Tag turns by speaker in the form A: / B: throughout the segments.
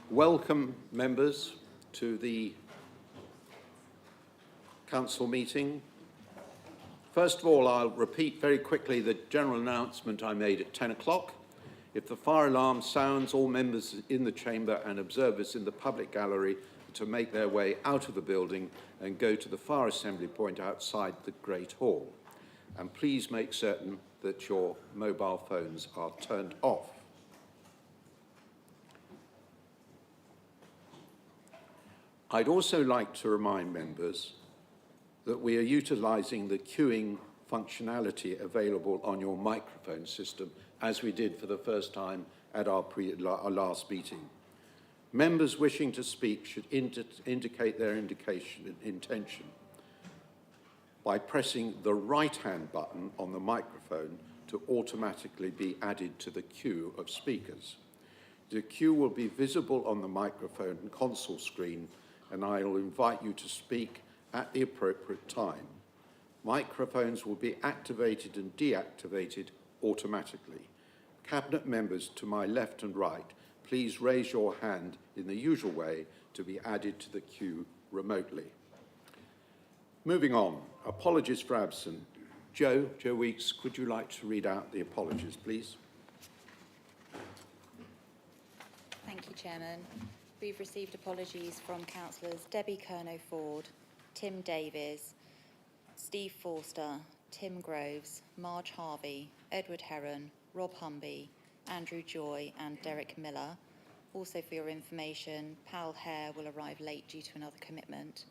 A: Welcome, members, to the council meeting. First of all, I'll repeat very quickly the general announcement I made at 10 o'clock. If the fire alarm sounds, all members in the chamber and observers in the public gallery to make their way out of the building and go to the fire assembly point outside the Great Hall. And please make certain that your mobile phones are turned off. I'd also like to remind members that we are utilising the queuing functionality available on your microphone system, as we did for the first time at our last meeting. Members wishing to speak should indicate their intention by pressing the right-hand button on the microphone to automatically be added to the queue of speakers. The queue will be visible on the microphone and console screen, and I will invite you to speak at the appropriate time. Microphones will be activated and deactivated automatically. Cabinet members to my left and right, please raise your hand in the usual way to be added to the queue remotely. Moving on, apologies for absence. Jo Weeks, could you like to read out the apologies, please?
B: Thank you, Chairman. We've received apologies from councillors Debbie Curnow-Ford, Tim Davies, Steve Forster, Tim Groves, Marge Harvey, Edward Heron, Rob Humby, Andrew Joy and Derek Miller. Also for your information, Pal Hare will arrive late due to another commitment.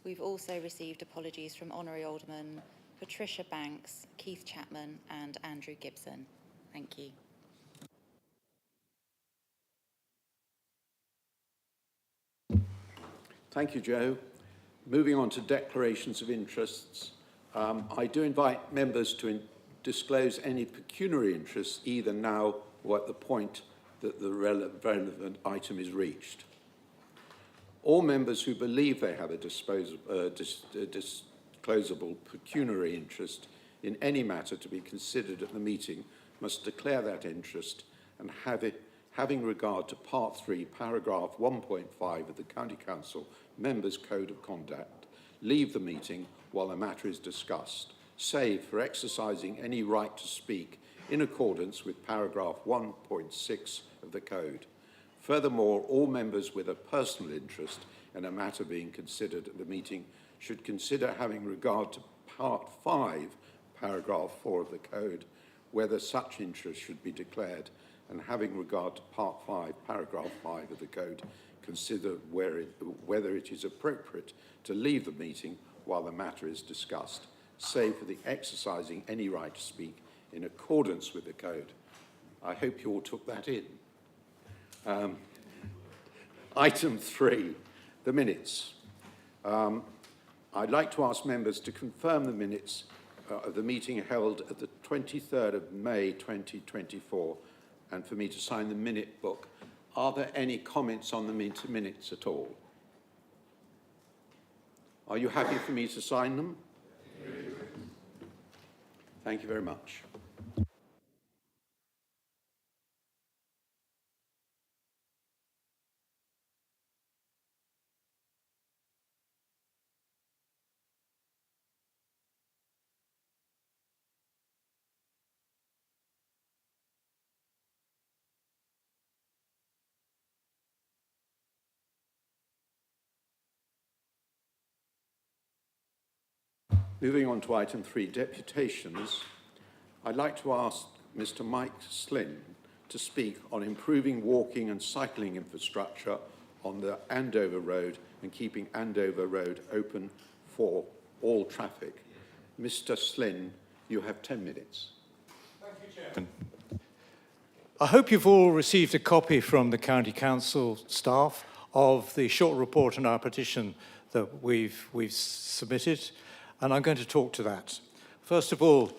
B: We've also received apologies from Honorary Alderman Patricia Banks, Keith Chapman and Andrew Gibson. Thank you.
A: Thank you, Jo. Moving on to declarations of interests, I do invite members to disclose any pecuniary interests either now or at the point that the relevant item is reached. All members who believe they have a disclosable pecuniary interest in any matter to be considered at the meeting must declare that interest and having regard to Part 3, Paragraph 1.5 of the County Council Members' Code of Conduct, leave the meeting while the matter is discussed, save for exercising any right to speak in accordance with Paragraph 1.6 of the Code. Furthermore, all members with a personal interest in a matter being considered at the meeting should consider having regard to Part 5, Paragraph 4 of the Code, whether such interest should be declared, and having regard to Part 5, Paragraph 5 of the Code, consider whether it is appropriate to leave the meeting while the matter is discussed, save for the exercising any right to speak in accordance with the Code. I hope you all took that in. Item 3, the minutes. I'd like to ask members to confirm the minutes of the meeting held at the 23rd of May 2024 and for me to sign the minute book. Are there any comments on the minutes at all? Are you happy for me to sign them? Thank you very much. Moving on to item 3, deputations, I'd like to ask Mr. Mike Slynn to speak on improving walking and cycling infrastructure on the Andover Road and keeping Andover Road open for all traffic. Mr. Slynn, you have 10 minutes.
C: Thank you, Chairman. I hope you've all received a copy from the County Council staff of the short report on our petition that we've submitted, and I'm going to talk to that. First of all,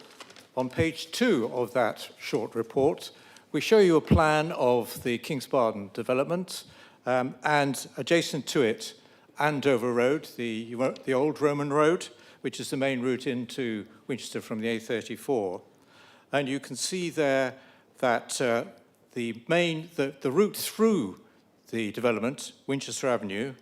C: on page 2 of that short report, we show you a plan of the Kingsbarton development and adjacent to it, Andover Road, the old Roman road, which is the main route into Winchester from the A34. And you can see there that the route through the development, Winchester Avenue,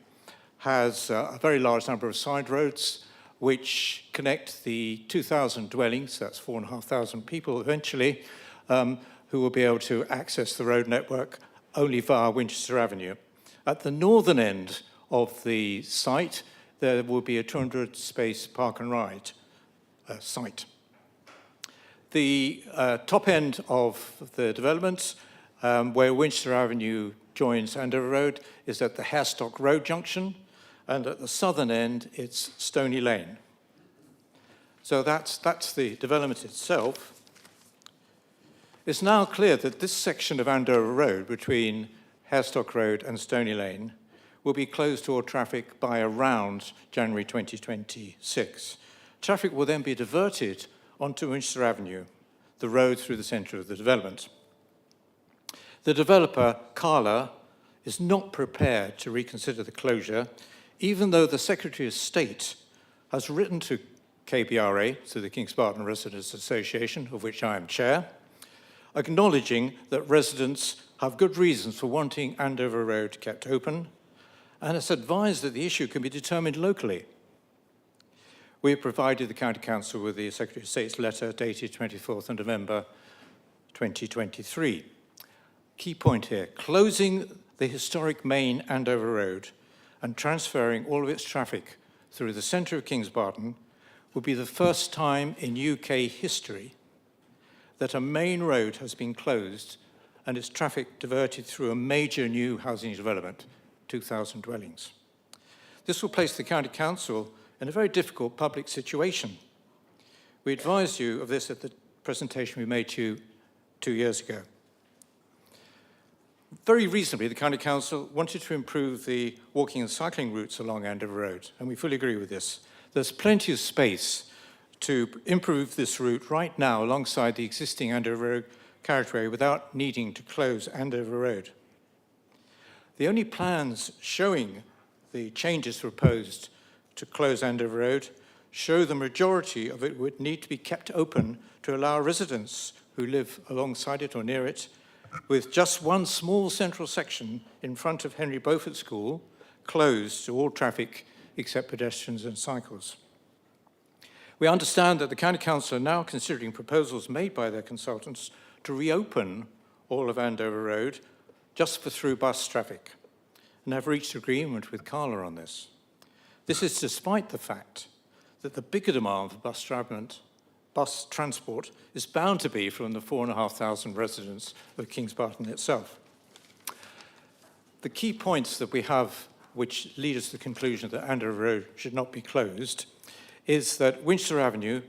C: has a very large number of side roads which connect the 2,000 dwellings, that's 4,500 people eventually, who will be able to access the road network only via Winchester Avenue. At the northern end of the site, there will be a 200-space park and ride site. The top end of the development, where Winchester Avenue joins Andover Road, is at the Harestock Road junction, and at the southern end, it's Stony Lane. So that's the development itself. It's now clear that this section of Andover Road between Harestock Road and Stony Lane will be closed to all traffic by around January 2026. Traffic will then be diverted onto Winchester Avenue, the road through the centre of the development. The developer, Carla, is not prepared to reconsider the closure, even though the Secretary of State has written to KBRA, so the Kingsbarton Residents Association, of which I am chair, acknowledging that residents have good reasons for wanting Andover Road kept open, and has advised that the issue can be determined locally. We have provided the County Council with the Secretary of State's letter dated 24th of November 2023. Key point here, closing the historic main Andover Road and transferring all of its traffic through the centre of Kingsbarton will be the first time in UK history that a main road has been closed and its traffic diverted through a major new housing development, 2,000 dwellings. This will place the County Council in a very difficult public situation. We advised you of this at the presentation we made to you 2 years ago. Very reasonably, the County Council wanted to improve the walking and cycling routes along Andover Road, and we fully agree with this. There's plenty of space to improve this route right now alongside the existing Andover Road carriageway without needing to close Andover Road. The only plans showing the changes proposed to close Andover Road show the majority of it would need to be kept open to allow residents who live alongside it or near it, with just one small central section in front of Henry Beaufort School closed to all traffic except pedestrians and cycles. We understand that the County Council are now considering proposals made by their consultants to reopen all of Andover Road just for through bus traffic, and have reached agreement with Carla on this. This is despite the fact that the bigger demand for bus transport is bound to be from the 4,500 residents of Kingsbarton itself. The key points that we have which lead us to the conclusion that Andover Road should not be closed is that Winchester Avenue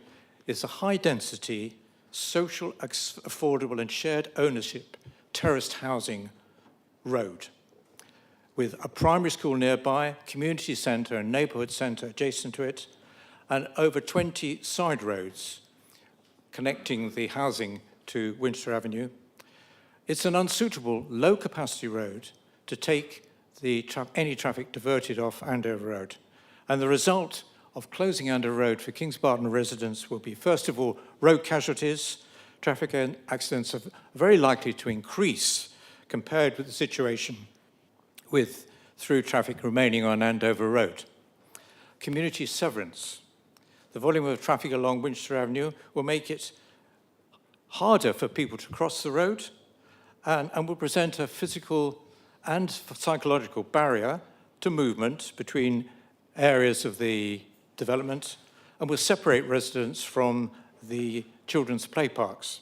C: is a high-density, social, affordable and shared ownership terraced housing road with a primary school nearby, community centre and neighbourhood centre adjacent to it, and over 20 side roads connecting the housing to Winchester Avenue. It's an unsuitable, low-capacity road to take any traffic diverted off Andover Road. And the result of closing Andover Road for Kingsbarton residents will be, first of all, road casualties. Traffic accidents are very likely to increase compared with the situation with through traffic remaining on Andover Road. Community severance. The volume of traffic along Winchester Avenue will make it harder for people to cross the road and will present a physical and psychological barrier to movement between areas of the development and will separate residents from the children's play parks.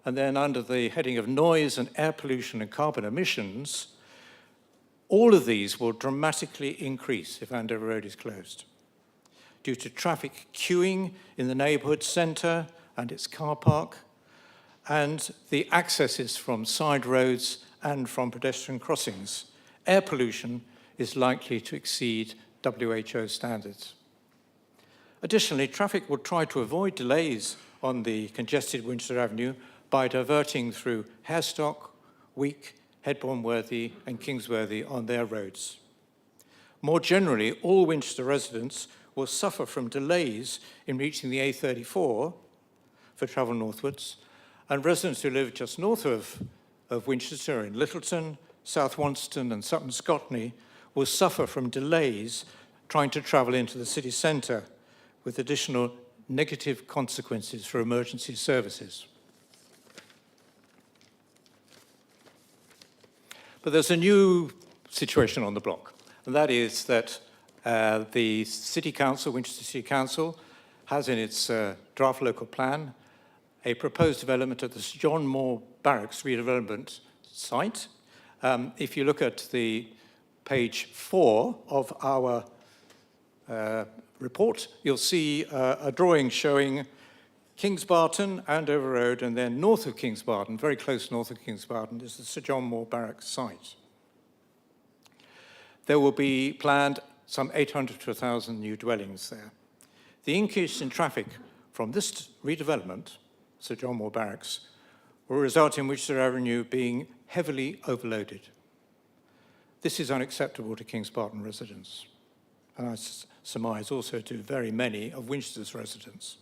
C: And then under the heading of noise and air pollution and carbon emissions, all of these will dramatically increase if Andover Road is closed due to traffic queuing in the neighbourhood centre and its car park, and the accesses from side roads and from pedestrian crossings. Air pollution is likely to exceed WHO standards. Additionally, traffic will try to avoid delays on the congested Winchester Avenue by diverting through Harestock, Week, Headbourne-Worthy and Kingsworthy on their roads. More generally, all Winchester residents will suffer from delays in reaching the A34 for travel northwards, and residents who live just north of Winchester in Littleton, South Wonston and Sutton Scotney will suffer from delays trying to travel into the city centre, with additional negative consequences for emergency services. But there's a new situation on the block, and that is that the City Council, Winchester City Council, has in its draft local plan a proposed development at the Sir John Moore Barracks redevelopment site. If you look at the page 4 of our report, you'll see a drawing showing Kingsbarton, Andover Road, and then north of Kingsbarton, very close north of Kingsbarton, is the Sir John Moore Barracks site. There will be planned some 800 to 1,000 new dwellings there. The increase in traffic from this redevelopment, Sir John Moore Barracks, will result in Winchester Avenue being heavily overloaded. This is unacceptable to Kingsbarton residents, and I surmise also to very many of Winchester's residents.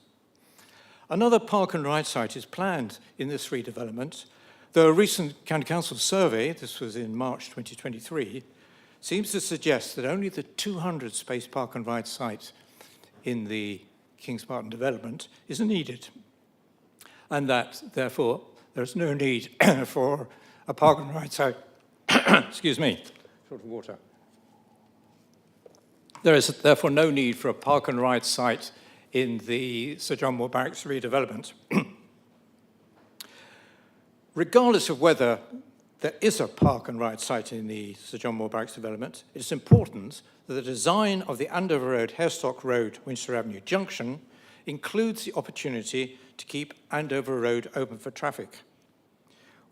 C: Another park and ride site is planned in this redevelopment, though a recent County Council survey, this was in March 2023, seems to suggest that only the 200-space park and ride site in the Kingsbarton development is needed, and that, therefore, there's no need for a park and ride site. Excuse me, short of water. There is therefore no need for a park and ride site in the Sir John Moore Barracks redevelopment. Regardless of whether there is a park and ride site in the Sir John Moore Barracks development, it is important that the design of the Andover Road, Harestock Road, Winchester Avenue junction includes the opportunity to keep Andover Road open for traffic.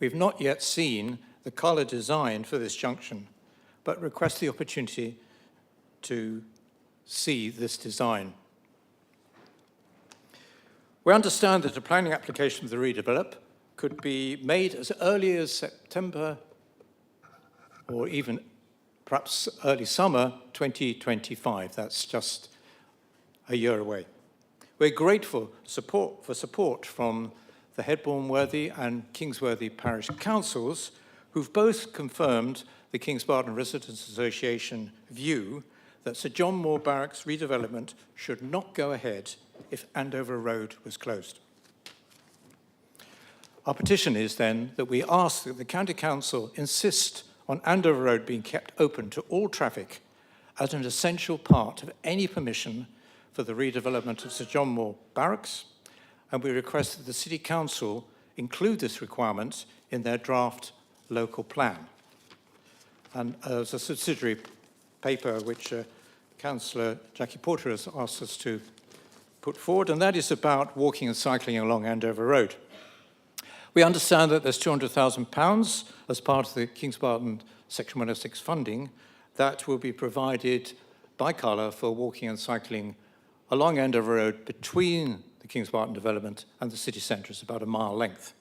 C: We've not yet seen the colour design for this junction, but request the opportunity to see this design. We understand that a planning application for the redevelop could be made as early as September or even perhaps early summer 2025. That's just a year away. We're grateful for support from the Headbourne-Worthy and Kingsworthy Parish Councils, who've both confirmed the Kingsbarton Residents Association view that Sir John Moore Barracks redevelopment should not go ahead if Andover Road was closed. Our petition is then that we ask that the County Council insist on Andover Road being kept open to all traffic as an essential part of any permission for the redevelopment of Sir John Moore Barracks, and we request that the City Council include this requirement in their draft local plan. And there's a subsidiary paper which Councillor Jackie Porter has asked us to put forward, and that is about walking and cycling along Andover Road. We understand that there's £200,000 as part of the Kingsbarton Section 106 funding that will be provided by Colour for walking and cycling along Andover Road between the Kingsbarton development and the city centre. It's about a mile length.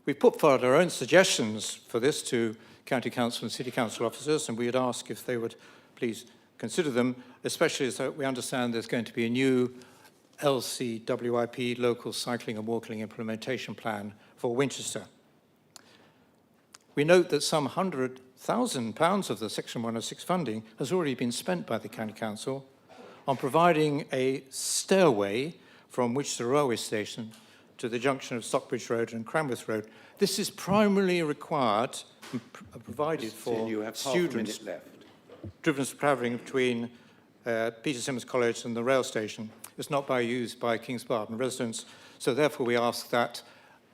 C: We've put forward our own suggestions for this to County Council and City Council officers, and we would ask if they would please consider them, especially as we understand there's going to be a new LCWIP, Local Cycling and Walking Implementation Plan for Winchester. We note that some £100,000 of the Section 106 funding has already been spent by the County Council on providing a stairway from Winchester Railway Station to the junction of Stockbridge Road and Cranworth Road. This is primarily required and provided for
A: you have
C: students
A: half a minute left.
C: travelling between Peter Simmons College and the rail station. It's not used by Kingsbarton residents, so therefore we ask that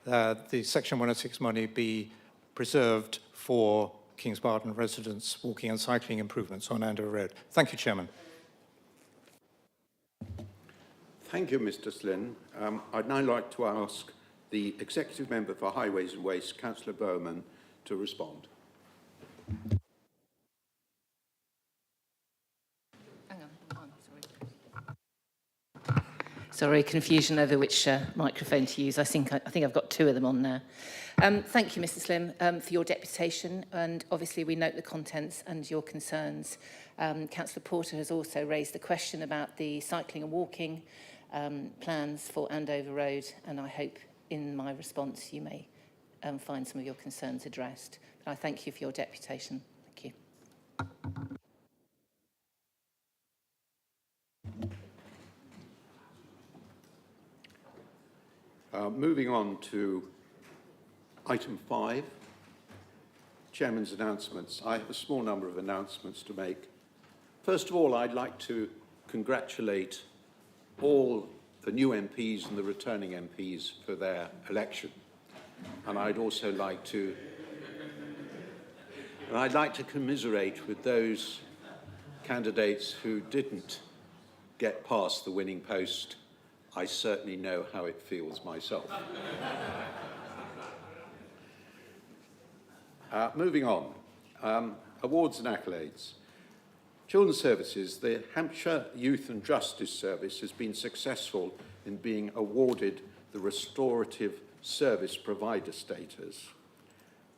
C: the Section 106 money be preserved for Kingsbarton residents' walking and cycling improvements on Andover Road. Thank you, Chairman.
A: Thank you, Mr. Slynn. I'd now like to ask the Executive Member for Highways and Waste, Councillor Bowman, to respond.
D: Sorry, confusion over which microphone to use. I think I've got two of them on now. Thank you, Mr. Slim, for your deputation, and obviously we note the contents and your concerns. Councillor Porter has also raised the question about the cycling and walking plans for Andover Road, and I hope in my response you may find some of your concerns addressed. But I thank you for your deputation. Thank you.
A: Moving on to item 5, Chairman's announcements. I have a small number of announcements to make. First of all, I'd like to congratulate all the new MPs and the returning MPs for their election. And I'd also like to commiserate with those candidates who didn't get past the winning post. I certainly know how it feels myself. Moving on, awards and accolades. Children's Services, the Hampshire Youth and Justice Service has been successful in being awarded the Restorative Service Provider status.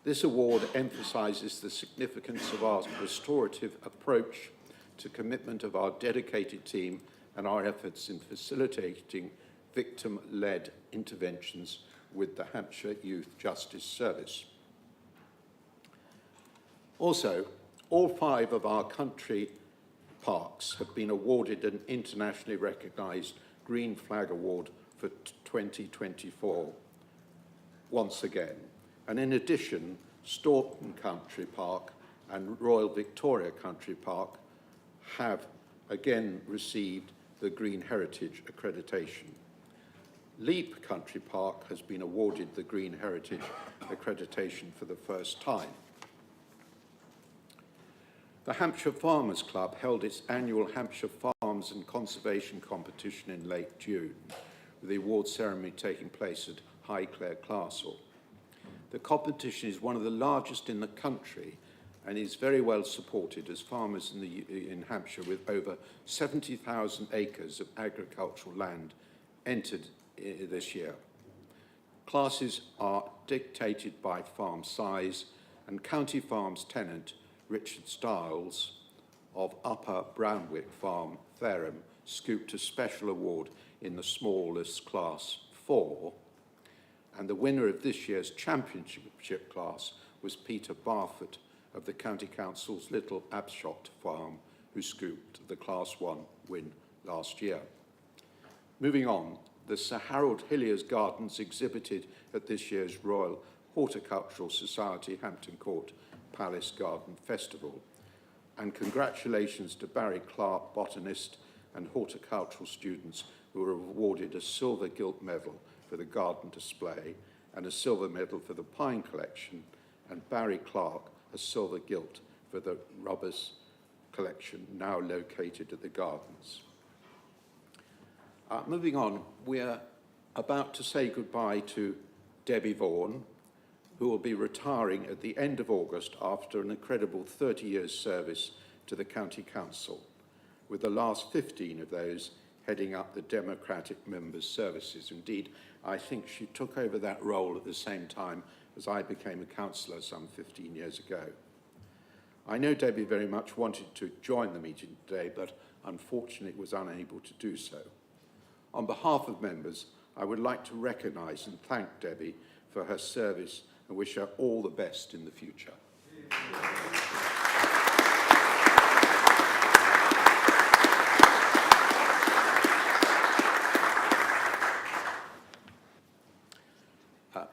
A: This award emphasises the significance of our restorative approach to commitment of our dedicated team and our efforts in facilitating victim-led interventions with the Hampshire Youth Justice Service. Also, all 5 of our country parks have been awarded an internationally recognised Green Flag Award for 2024, once again. And in addition, Staunton Country Park and Royal Victoria Country Park have again received the Green Heritage accreditation. Leap Country Park has been awarded the Green Heritage accreditation for the first time. The Hampshire Farmers Club held its annual Hampshire Farms and Conservation competition in late June, with the award ceremony taking place at Highclere Castle. The competition is one of the largest in the country and is very well supported as farmers in Hampshire with over 70,000 acres of agricultural land entered this year. Classes are dictated by farm size, and County Farms tenant Richard Stiles of Upper Brownwick Farm, Fareham, scooped a special award in the smallest class 4, and the winner of this year's championship class was Peter Barfoot of the County Council's Little Abshot Farm, who scooped the Class 1 win last year. Moving on, the Sir Harold Hillier's Gardens exhibited at this year's Royal Horticultural Society Hampton Court Palace Garden Festival, and congratulations to Barry Clark, botanist and horticultural students who were awarded a silver gilt medal for the garden display and a silver medal for the pine collection, and Barry Clark a silver gilt for the rubus collection now located at the gardens. Moving on, we're about to say goodbye to Debbie Vaughan, who will be retiring at the end of August after an incredible 30 years service to the County Council, with the last 15 of those heading up the Democratic members' services. Indeed, I think she took over that role at the same time as I became a councillor some 15 years ago. I know Debbie very much wanted to join the meeting today, but unfortunately was unable to do so. On behalf of members, I would like to recognise and thank Debbie for her service and wish her all the best in the future.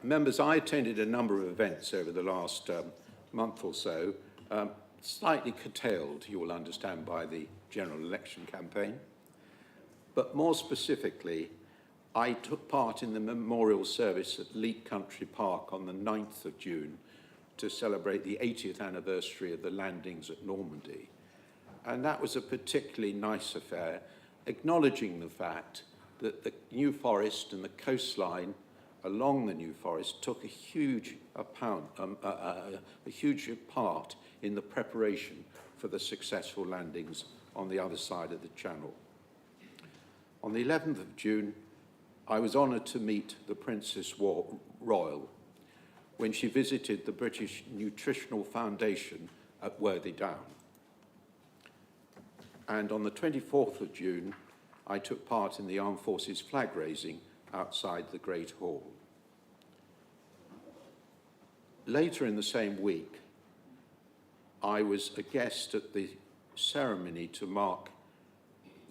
A: Members, I attended a number of events over the last month or so, slightly curtailed, you will understand, by the general election campaign. But more specifically, I took part in the memorial service at Leap Country Park on the 9th of June to celebrate the 80th anniversary of the landings at Normandy. And that was a particularly nice affair, acknowledging the fact that the New Forest and the coastline along the New Forest took a huge part in the preparation for the successful landings on the other side of the Channel. On the 11th of June, I was honoured to meet the Princess Royal when she visited the British Nutritional Foundation at Worthy Down. And on the 24th of June, I took part in the Armed Forces flag raising outside the Great Hall. later in the same week, I was a guest at the ceremony to mark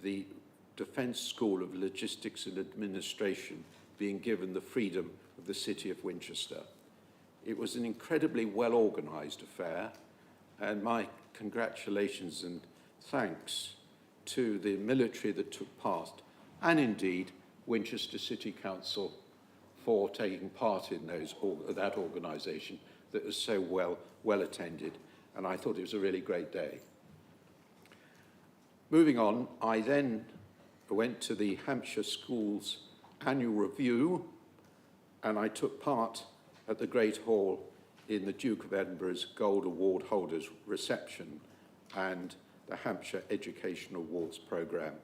A: the Defence School of Logistics and Administration being given the freedom of the city of Winchester. It was an incredibly well-organised affair, and my congratulations and thanks to the military that took part, and indeed Winchester City Council for taking part in that organisation that was so well attended, and I thought it was a really great day. Moving on, I then went to the Hampshire Schools annual review, and I took part at the Great Hall in the Duke of Edinburgh's Gold Award holders reception and the Hampshire Education Awards programme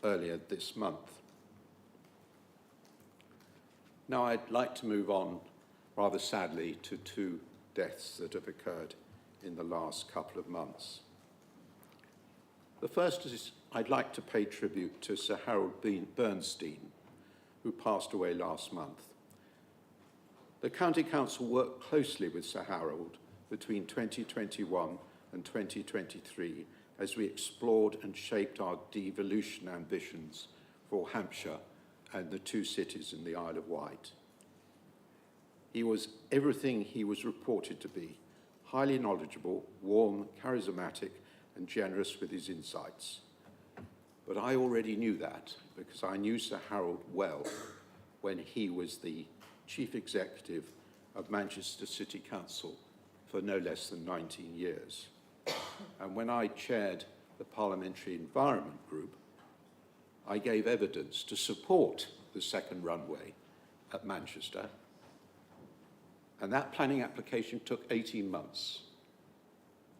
A: earlier this month. Now I'd like to move on, rather sadly, to two deaths that have occurred in the last couple of months. The first is I'd like to pay tribute to Sir Harold Bernstein, who passed away last month. The County Council worked closely with Sir Harold between 2021 and 2023 as we explored and shaped our devolution ambitions for Hampshire and the two cities in the Isle of Wight. He was everything he was reported to be: highly knowledgeable, warm, charismatic, and generous with his insights. But I already knew that because I knew Sir Harold well when he was the Chief Executive of Manchester City Council for no less than 19 years. And when I chaired the Parliamentary Environment Group, I gave evidence to support the second runway at Manchester. And that planning application took 18 months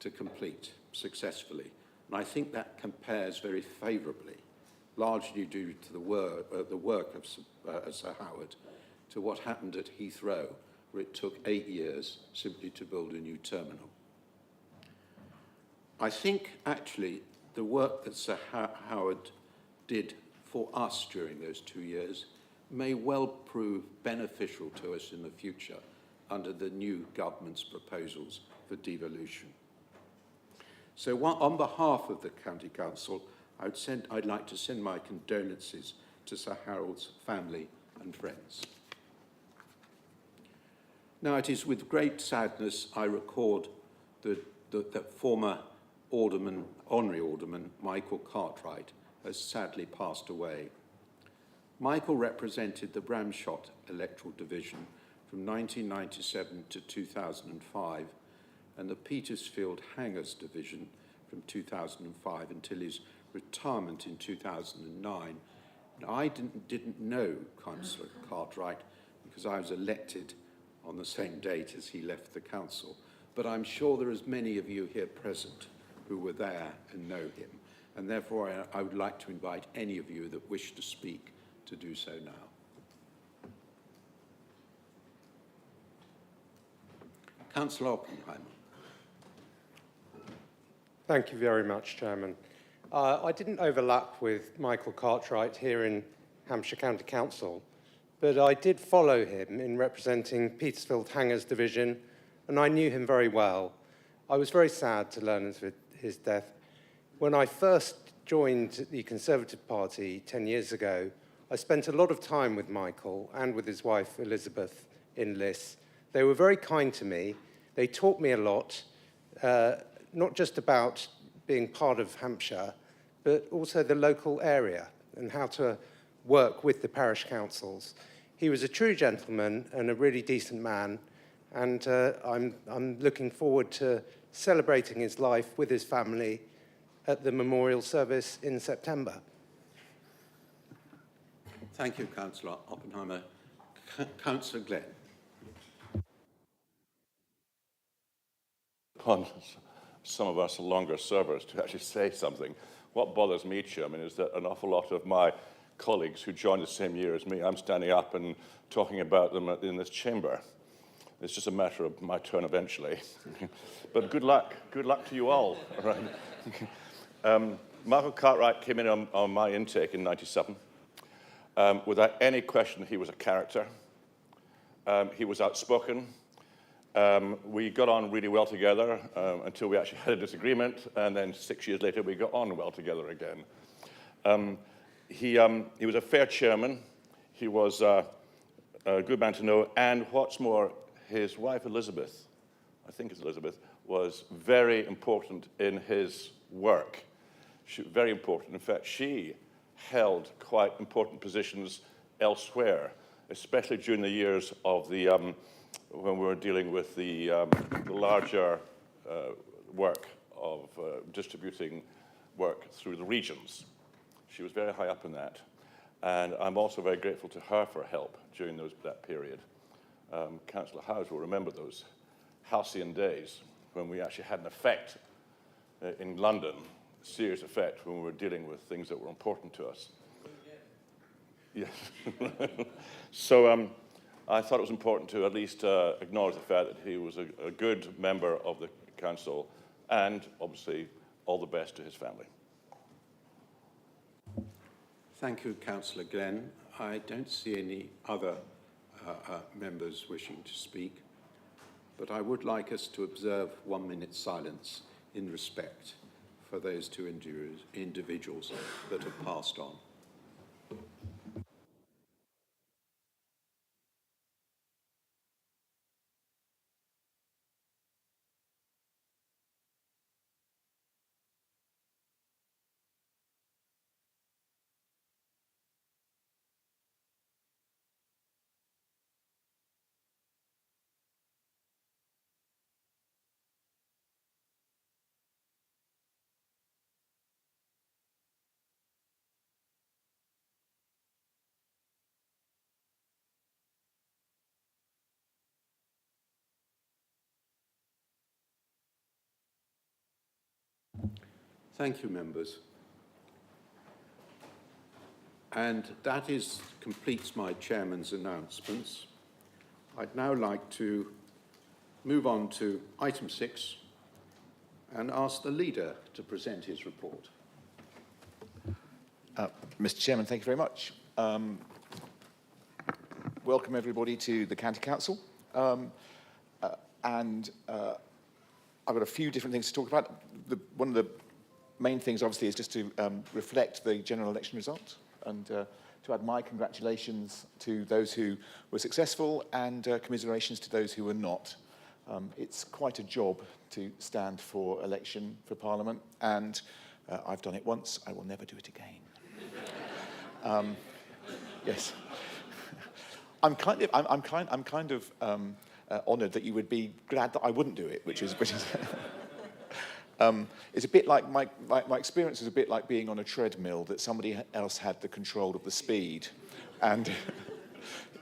A: to complete successfully. And I think that compares very favourably, largely due to the work of Sir Howard, to what happened at Heathrow, where it took 8 years simply to build a new terminal. I think, actually, the work that Sir Howard did for us during those 2 years may well prove beneficial to us in the future under the new government's proposals for devolution. So on behalf of the County Council, I'd like to send my condolences to Sir Harold's family and friends. Now, it is with great sadness I record that former Honorary Alderman Michael Cartwright has sadly passed away. Michael represented the Bramshott electoral division from 1997 to 2005 and the Petersfield Hangers division from 2005 until his retirement in 2009. And I didn't know Councillor Cartwright because I was elected on the same date as he left the council. But I'm sure there are many of you here present who were there and know him. And therefore, I would like to invite any of you that wish to speak to do so now. Councillor Oppenheimer.
E: Thank you very much, Chairman. I didn't overlap with Michael Cartwright here in Hampshire County Council, but I did follow him in representing Petersfield Hangers Division, and I knew him very well. I was very sad to learn of his death. When I first joined the Conservative Party 10 years ago, I spent a lot of time with Michael and with his wife, Elizabeth, in Liss. They were very kind to me. They taught me a lot, not just about being part of Hampshire, but also the local area and how to work with the parish councils. He was a true gentleman and a really decent man, and I'm looking forward to celebrating his life with his family at the memorial service in September.
A: Thank you, Councillor Oppenheimer. Councillor Glenn.
F: Upon some of us longer servers to actually say something. What bothers me, Chairman, is that an awful lot of my colleagues who joined the same year as me, I'm standing up and talking about them in this chamber. It's just a matter of my turn eventually. But good luck to you all. Right? Michael Cartwright came in on my intake in '97. Without any question, he was a character. He was outspoken. We got on really well together until we actually had a disagreement, and then 6 years later we got on well together again. He was a fair chairman. He was a good man to know, and what's more, his wife Elizabeth, I think it's Elizabeth, was very important in his work. Very important. In fact, she held quite important positions elsewhere, especially during the years of the when we were dealing with the larger work of distributing work through the regions. She was very high up in that. And I'm also very grateful to her for help during that period. Councillor Howes will remember those halcyon days when we actually had an effect in London, a serious effect when we were dealing with things that were important to us. Yes. So I thought it was important to at least acknowledge the fact that he was a good member of the council, and obviously all the best to his family.
A: Thank you, Councillor Glenn. I don't see any other members wishing to speak, but I would like us to observe 1 minute silence in respect for those two individuals that have passed on. Thank you, members. And that completes my chairman's announcements. I'd now like to move on to item 6 and ask the leader to present his report.
G: Mr. Chairman, thank you very much. Welcome everybody to the County Council. I've got a few different things to talk about. One of the main things, obviously, is just to reflect the general election result and to add my congratulations to those who were successful and commiserations to those who were not. It's quite a job to stand for election for Parliament, and I've done it once. I will never do it again. Yes, I'm kind of honoured that you would be glad that I wouldn't do it, which is it's a bit like my experience is a bit like being on a treadmill that somebody else had the control of the speed, and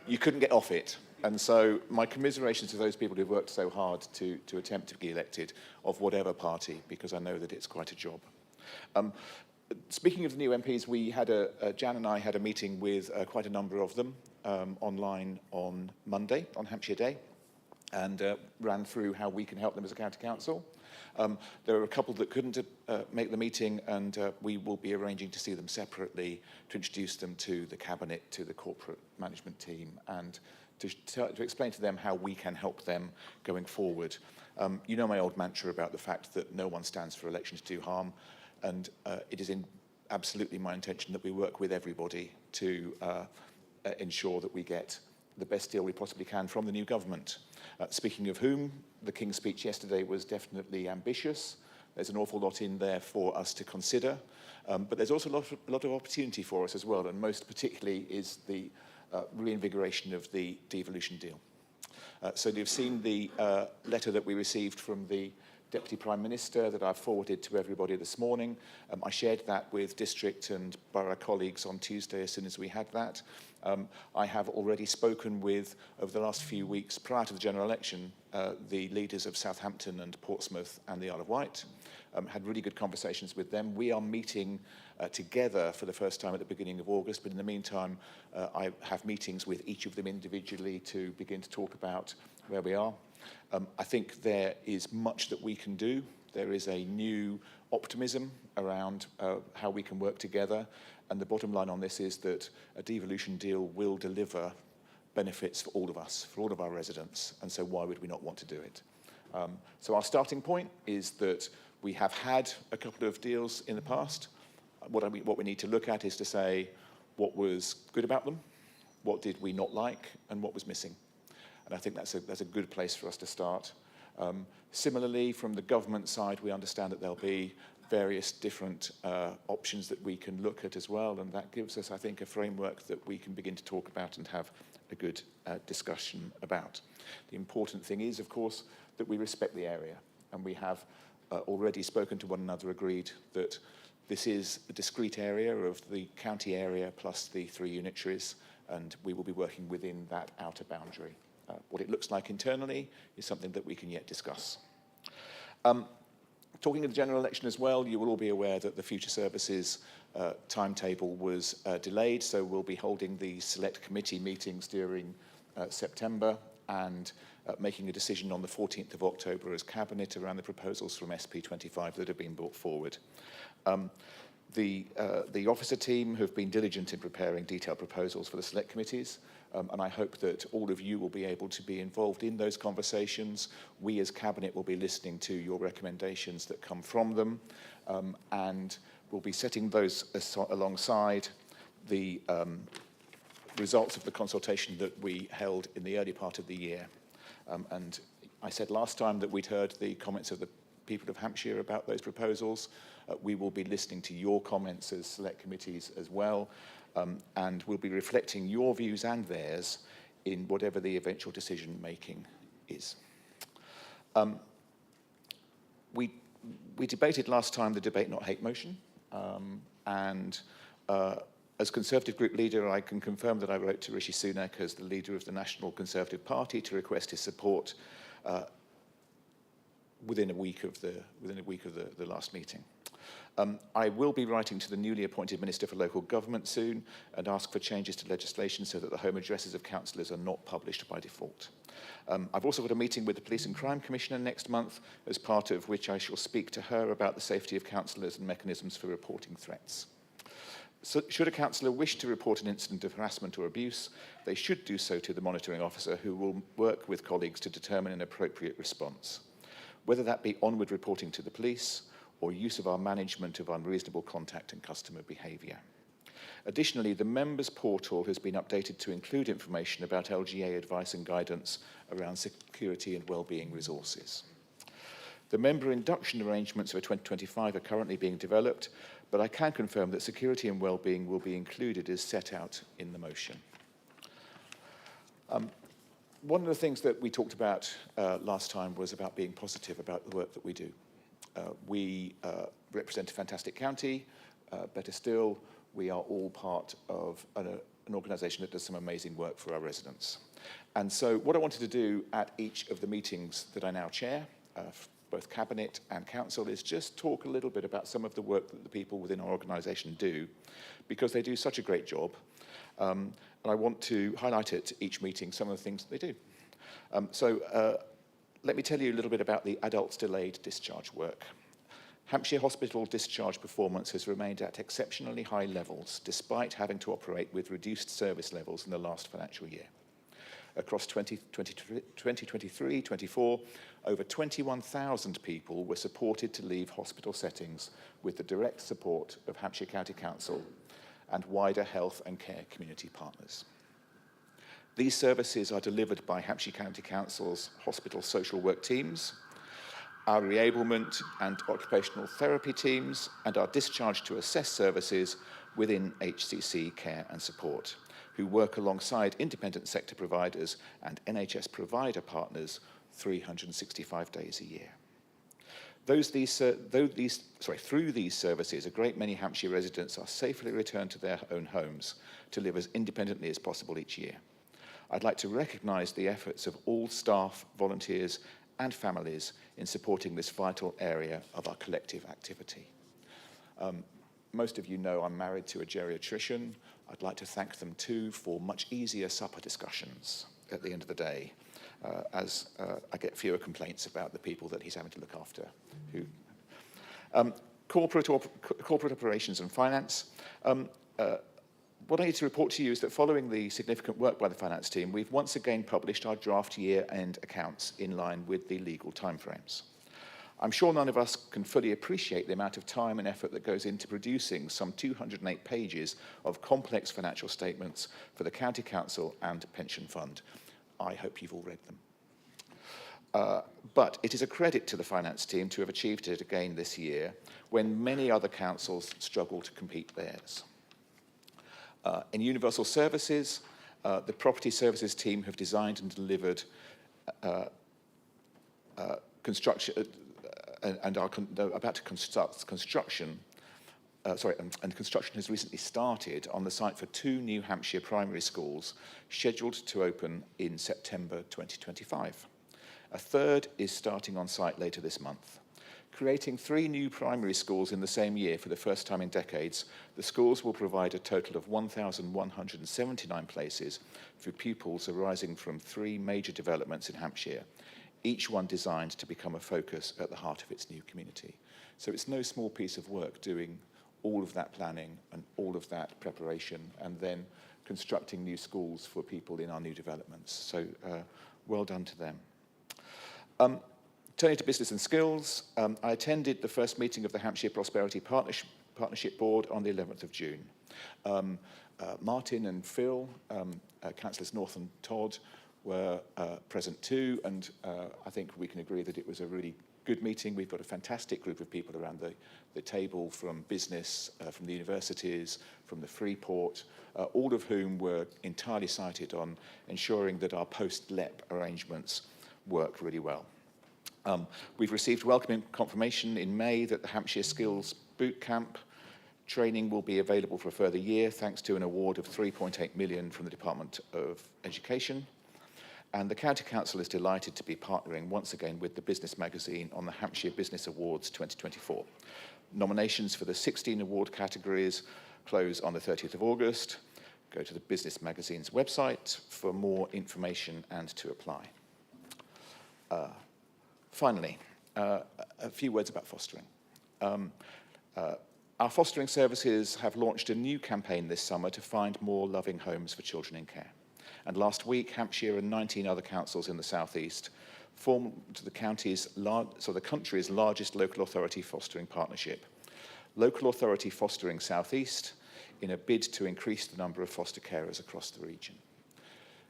G: you couldn't get off it. And so my commiserations to those people who've worked so hard to attempt to be elected of whatever party, because I know that it's quite a job. Speaking of the new MPs, we had Jan and I had a meeting with quite a number of them online on Monday, on Hampshire Day, and ran through how we can help them as a county council. There are a couple that couldn't make the meeting, and we will be arranging to see them separately to introduce them to the cabinet, to the corporate management team, and to explain to them how we can help them going forward. You know my old mantra about the fact that no one stands for election to do harm, and it is absolutely my intention that we work with everybody to ensure that we get the best deal we possibly can from the new government. Speaking of whom, the King's speech yesterday was definitely ambitious. There's an awful lot in there for us to consider, but there's also a lot of opportunity for us as well, and most particularly is the reinvigoration of the devolution deal. So you've seen the letter that we received from the Deputy Prime Minister that I've forwarded to everybody this morning. I shared that with district and borough colleagues on Tuesday as soon as we had that. I have already spoken with, over the last few weeks prior to the general election, the leaders of Southampton and Portsmouth and the Isle of Wight. Had really good conversations with them. We are meeting together for the first time at the beginning of August, but in the meantime, I have meetings with each of them individually to begin to talk about where we are. I think there is much that we can do. There is a new optimism around how we can work together. And the bottom line on this is that a devolution deal will deliver benefits for all of us, for all of our residents, and so why would we not want to do it? So our starting point is that we have had a couple of deals in the past. What we need to look at is to say what was good about them, what did we not like, and what was missing. And I think that's a good place for us to start. Similarly, from the government side, we understand that there'll be various different options that we can look at as well, and that gives us, I think, a framework that we can begin to talk about and have a good discussion about. The important thing is, of course, that we respect the area, and we have already spoken to one another, agreed that this is a discrete area of the county area plus the 3 unitaries, and we will be working within that outer boundary. What it looks like internally is something that we can yet discuss. Talking of the general election as well, you will all be aware that the Future Services timetable was delayed, so we'll be holding the select committee meetings during September and making a decision on the 14th of October as Cabinet around the proposals from SP25 that have been brought forward. The officer team have been diligent in preparing detailed proposals for the select committees, and I hope that all of you will be able to be involved in those conversations. We as Cabinet will be listening to your recommendations that come from them, and we'll be setting those alongside the results of the consultation that we held in the early part of the year. And I said last time that we'd heard the comments of the people of Hampshire about those proposals. We will be listening to your comments as select committees as well, and we'll be reflecting your views and theirs in whatever the eventual decision making is. We debated last time the Debate Not Hate motion, and as Conservative Group Leader, I can confirm that I wrote to Rishi Sunak as the leader of the National Conservative Party to request his support within a week of the last meeting. I will be writing to the newly appointed Minister for Local Government soon and ask for changes to legislation so that the home addresses of councillors are not published by default. I've also got a meeting with the Police and Crime Commissioner next month, as part of which I shall speak to her about the safety of councillors and mechanisms for reporting threats. So, should a councillor wish to report an incident of harassment or abuse, they should do so to the monitoring officer, who will work with colleagues to determine an appropriate response, whether that be onward reporting to the police or use of our management of unreasonable contact and customer behaviour. Additionally, the members' portal has been updated to include information about LGA advice and guidance around security and wellbeing resources. The member induction arrangements for 2025 are currently being developed, but I can confirm that security and wellbeing will be included as set out in the motion. One of the things that we talked about last time was about being positive about the work that we do. We represent a fantastic county. Better still, we are all part of an organisation that does some amazing work for our residents. And so what I wanted to do at each of the meetings that I now chair, both Cabinet and Council, is just talk a little bit about some of the work that the people within our organisation do, because they do such a great job. And I want to highlight at each meeting some of the things that they do. Let me tell you a little bit about the adults delayed discharge work. Hampshire Hospital discharge performance has remained at exceptionally high levels, despite having to operate with reduced service levels in the last financial year. Across 2023-24, over 21,000 people were supported to leave hospital settings with the direct support of Hampshire County Council and wider health and care community partners. These services are delivered by Hampshire County Council's hospital social work teams, our reablement and occupational therapy teams, and our discharge to assess services within HCC Care and Support, who work alongside independent sector providers and NHS provider partners 365 days a year. Through these services, a great many Hampshire residents are safely returned to their own homes to live as independently as possible each year. I'd like to recognise the efforts of all staff, volunteers and families in supporting this vital area of our collective activity. Most of you know I'm married to a geriatrician. I'd like to thank them too for much easier supper discussions at the end of the day, as I get fewer complaints about the people that he's having to look after. Corporate operations and finance. What I need to report to you is that following the significant work by the finance team, we've once again published our draft year-end accounts in line with the legal timeframes. I'm sure none of us can fully appreciate the amount of time and effort that goes into producing some 208 pages of complex financial statements for the County Council and Pension Fund. I hope you've all read them. But it is a credit to the finance team to have achieved it again this year when many other councils struggle to compete theirs. In Universal Services, the Property Services team have designed and delivered construction and are about to construct construction. And construction has recently started on the site for 2 New Hampshire primary schools scheduled to open in September 2025. A third is starting on site later this month. Creating 3 new primary schools in the same year for the first time in decades, the schools will provide a total of 1,179 places for pupils arising from 3 major developments in Hampshire, each one designed to become a focus at the heart of its new community. So it's no small piece of work doing all of that planning and all of that preparation and then constructing new schools for people in our new developments. So well done to them. Turning to business and skills, I attended the first meeting of the Hampshire Prosperity Partnership Board on the 11th of June. Martin and Phil, Councillors North and Todd, were present too, and I think we can agree that it was a really good meeting. We've got a fantastic group of people around the table from business, from the universities, from the Freeport, all of whom were entirely sighted on ensuring that our post-LEP arrangements work really well. We've received welcome confirmation in May that the Hampshire Skills Bootcamp training will be available for a further year, thanks to an award of £3.8 million from the Department of Education. And the County Council is delighted to be partnering once again with the Business Magazine on the Hampshire Business Awards 2024. Nominations for the 16 award categories close on the 30th of August. Go to the Business Magazine's website for more information and to apply. Finally, a few words about fostering. Our fostering services have launched a new campaign this summer to find more loving homes for children in care. And last week, Hampshire and 19 other councils in the southeast formed the country's largest local authority fostering partnership, Local Authority Fostering Southeast, in a bid to increase the number of foster carers across the region.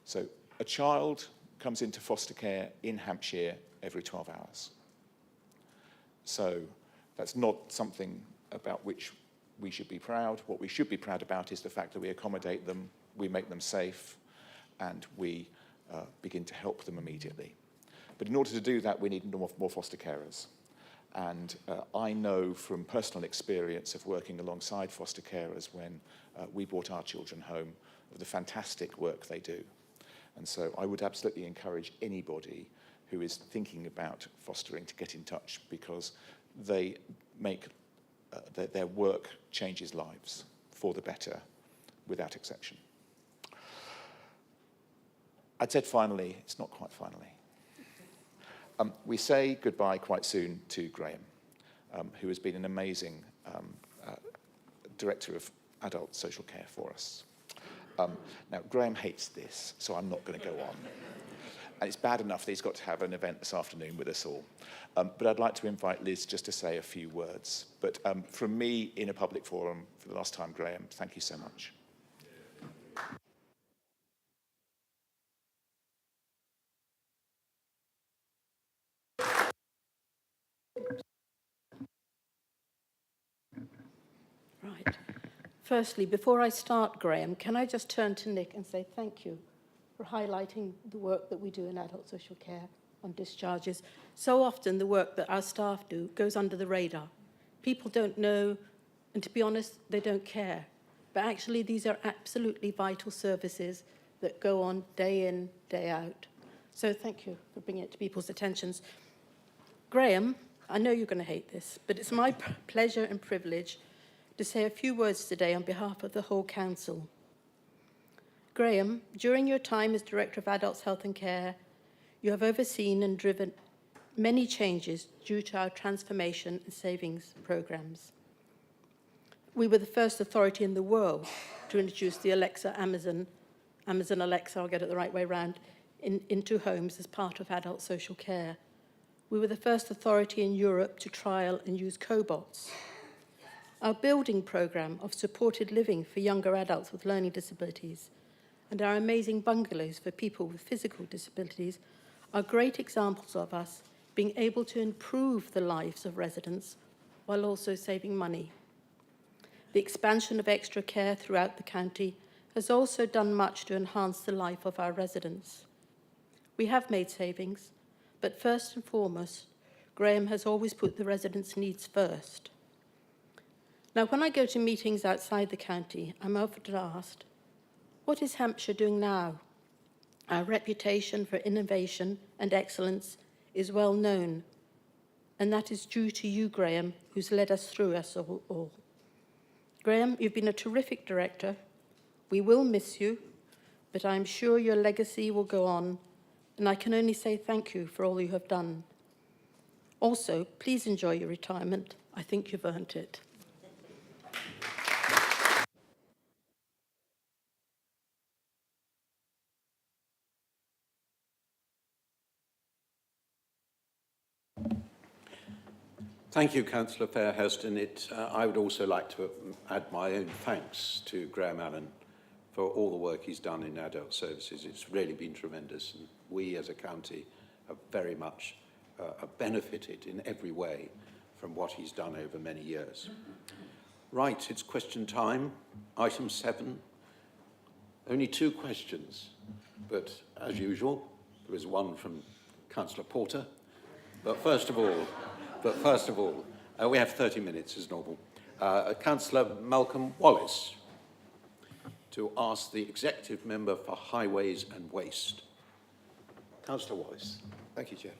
G: So a child comes into foster care in Hampshire every 12 hours. So that's not something about which we should be proud. What we should be proud about is the fact that we accommodate them, we make them safe, and we begin to help them immediately. But in order to do that, we need more foster carers. And I know from personal experience of working alongside foster carers when we brought our children home of the fantastic work they do. And so I would absolutely encourage anybody who is thinking about fostering to get in touch, because they make their work changes lives for the better, without exception. I'd said finally, it's not quite finally. We say goodbye quite soon to Graham, who has been an amazing director of adult social care for us. Now, Graham hates this, so I'm not going to go on. And it's bad enough that he's got to have an event this afternoon with us all. But I'd like to invite Liz just to say a few words. But from me in a public forum for the last time, Graham, thank you so much.
H: Right. Firstly, before I start, Graham, can I just turn to Nick and say thank you for highlighting the work that we do in adult social care on discharges. So often the work that our staff do goes under the radar. People don't know, and to be honest, they don't care. But actually, these are absolutely vital services that go on day in, day out. So thank you for bringing it to people's attentions. Graham, I know you're going to hate this, but it's my pleasure and privilege to say a few words today on behalf of the whole council. Graham, during your time as Director of Adults Health and Care, you have overseen and driven many changes due to our transformation and savings programmes. we were the first authority in the world to introduce the Amazon Alexa, I'll get it the right way round, into homes as part of adult social care. We were the first authority in Europe to trial and use cobots. Our building programme of supported living for younger adults with learning disabilities and our amazing bungalows for people with physical disabilities are great examples of us being able to improve the lives of residents while also saving money. The expansion of extra care throughout the county has also done much to enhance the life of our residents. We have made savings, but first and foremost, Graham has always put the residents' needs first. Now, when I go to meetings outside the county, I'm often asked, what is Hampshire doing now? Our reputation for innovation and excellence is well known, and that is due to you, Graham, who's led us through us all. Graham, you've been a terrific director. We will miss you, but I'm sure your legacy will go on, and I can only say thank you for all you have done. Also, please enjoy your retirement. I think you've earned it.
A: Thank you, Councillor Fairhurst. I would also like to add my own thanks to Graham Allen for all the work he's done in adult services. It's really been tremendous, and we as a county have very much benefited in every way from what he's done over many years. Right, it's question time. Item 7. Only 2 questions, but as usual, there is one from Councillor Porter. But first of all, we have 30 minutes as normal. Councillor Malcolm Wallace to ask the Executive Member for Highways and Waste. Councillor Wallace.
I: Thank you, Chair.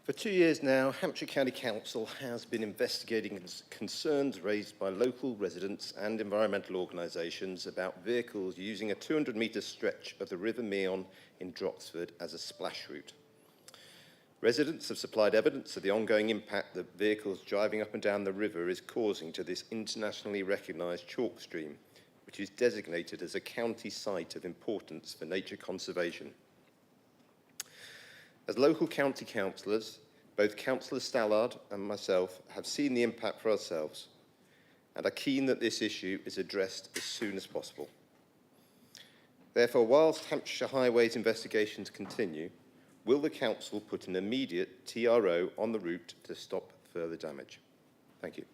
I: For 2 years now, Hampshire County Council has been investigating concerns raised by local residents and environmental organisations about vehicles using a 200-metre stretch of the River Meon in Droxford as a splash route. Residents have supplied evidence of the ongoing impact that vehicles driving up and down the river is causing to this internationally recognised chalk stream, which is designated as a county site of importance for nature conservation. As local county councillors, both Councillor Stallard and myself have seen the impact for ourselves and are keen that this issue is addressed as soon as possible. Therefore, whilst Hampshire Highways investigations continue, will the Council put an immediate TRO on the route to stop further damage? Thank you.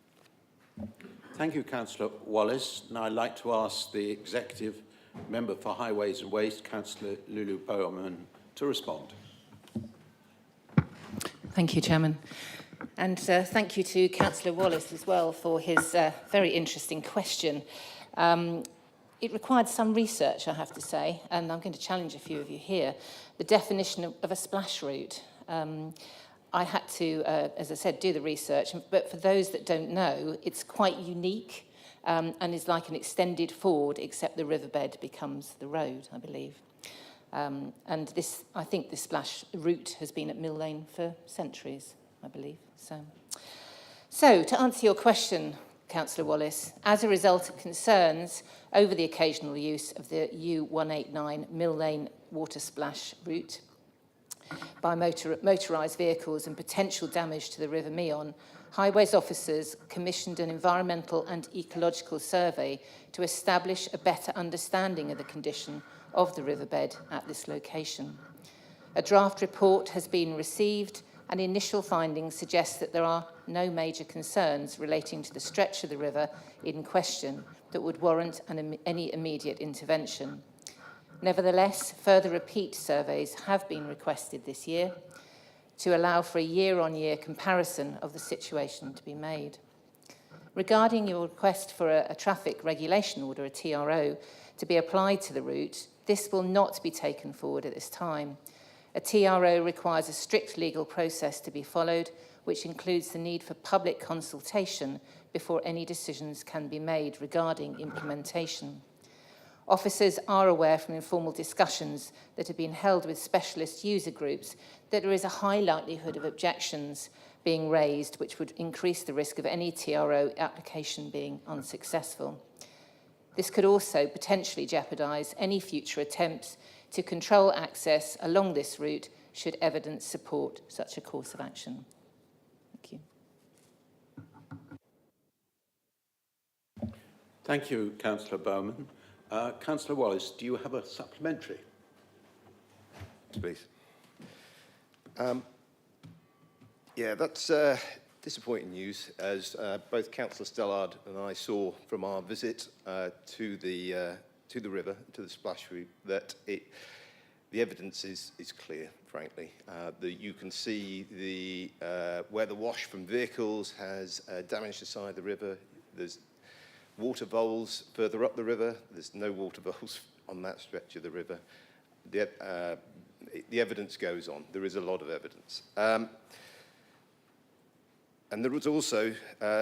A: Thank you, Councillor Wallace. Now I'd like to ask the Executive Member for Highways and Waste, Councillor Lulu Bowman, to respond.
D: Thank you, Chairman. And thank you to Councillor Wallace as well for his very interesting question. It required some research, I have to say, and I'm going to challenge a few of you here. The definition of a splash route. I had to, as I said, do the research, but for those that don't know, it's quite unique and is like an extended ford, except the riverbed becomes the road, I believe. And this, I think this splash route has been at Mill Lane for centuries, I believe. So to answer your question, Councillor Wallace, as a result of concerns over the occasional use of the U189 Mill Lane water splash route by motorised vehicles and potential damage to the River Meon, Highways officers commissioned an environmental and ecological survey to establish a better understanding of the condition of the riverbed at this location. A draft report has been received, and initial findings suggest that there are no major concerns relating to the stretch of the river in question that would warrant any immediate intervention. Nevertheless, further repeat surveys have been requested this year to allow for a year-on-year comparison of the situation to be made. Regarding your request for a traffic regulation order, a TRO, to be applied to the route, this will not be taken forward at this time. A TRO requires a strict legal process to be followed, which includes the need for public consultation before any decisions can be made regarding implementation. Officers are aware from informal discussions that have been held with specialist user groups that there is a high likelihood of objections being raised, which would increase the risk of any TRO application being unsuccessful. This could also potentially jeopardise any future attempts to control access along this route should evidence support such a course of action. Thank you.
A: Thank you, Councillor Bowman. Councillor Wallace, do you have a supplementary?
I: Please. Yeah, that's disappointing news, as both Councillor Stellard and I saw from our visit to the river, to the splash route, that the evidence is clear, frankly. That you can see where the wash from vehicles has damaged the side of the river. There's water voles further up the river. There's no water voles on that stretch of the river. The evidence goes on. There is a lot of evidence. And there was also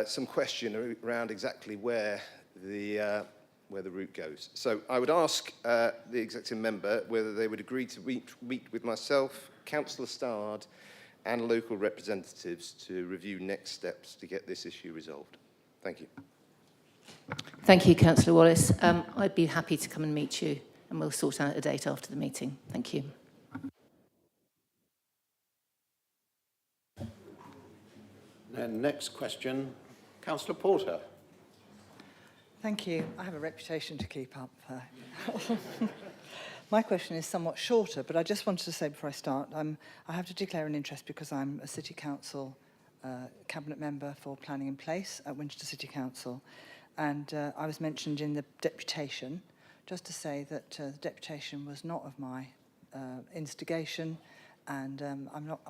I: some question around exactly where the route goes. So I would ask the executive member whether they would agree to meet with myself, Councillor Stard, and local representatives to review next steps to get this issue resolved. Thank you.
D: Thank you, Councillor Wallace. I'd be happy to come and meet you, and we'll sort out a date after the meeting. Thank you.
A: And next question, Councillor Porter.
J: Thank you. I have a reputation to keep up. My question is somewhat shorter, but I just wanted to say before I start, I have to declare an interest because I'm a City Council Cabinet Member for Planning in Place at Winchester City Council. And I was mentioned in the deputation, just to say that the deputation was not of my instigation, and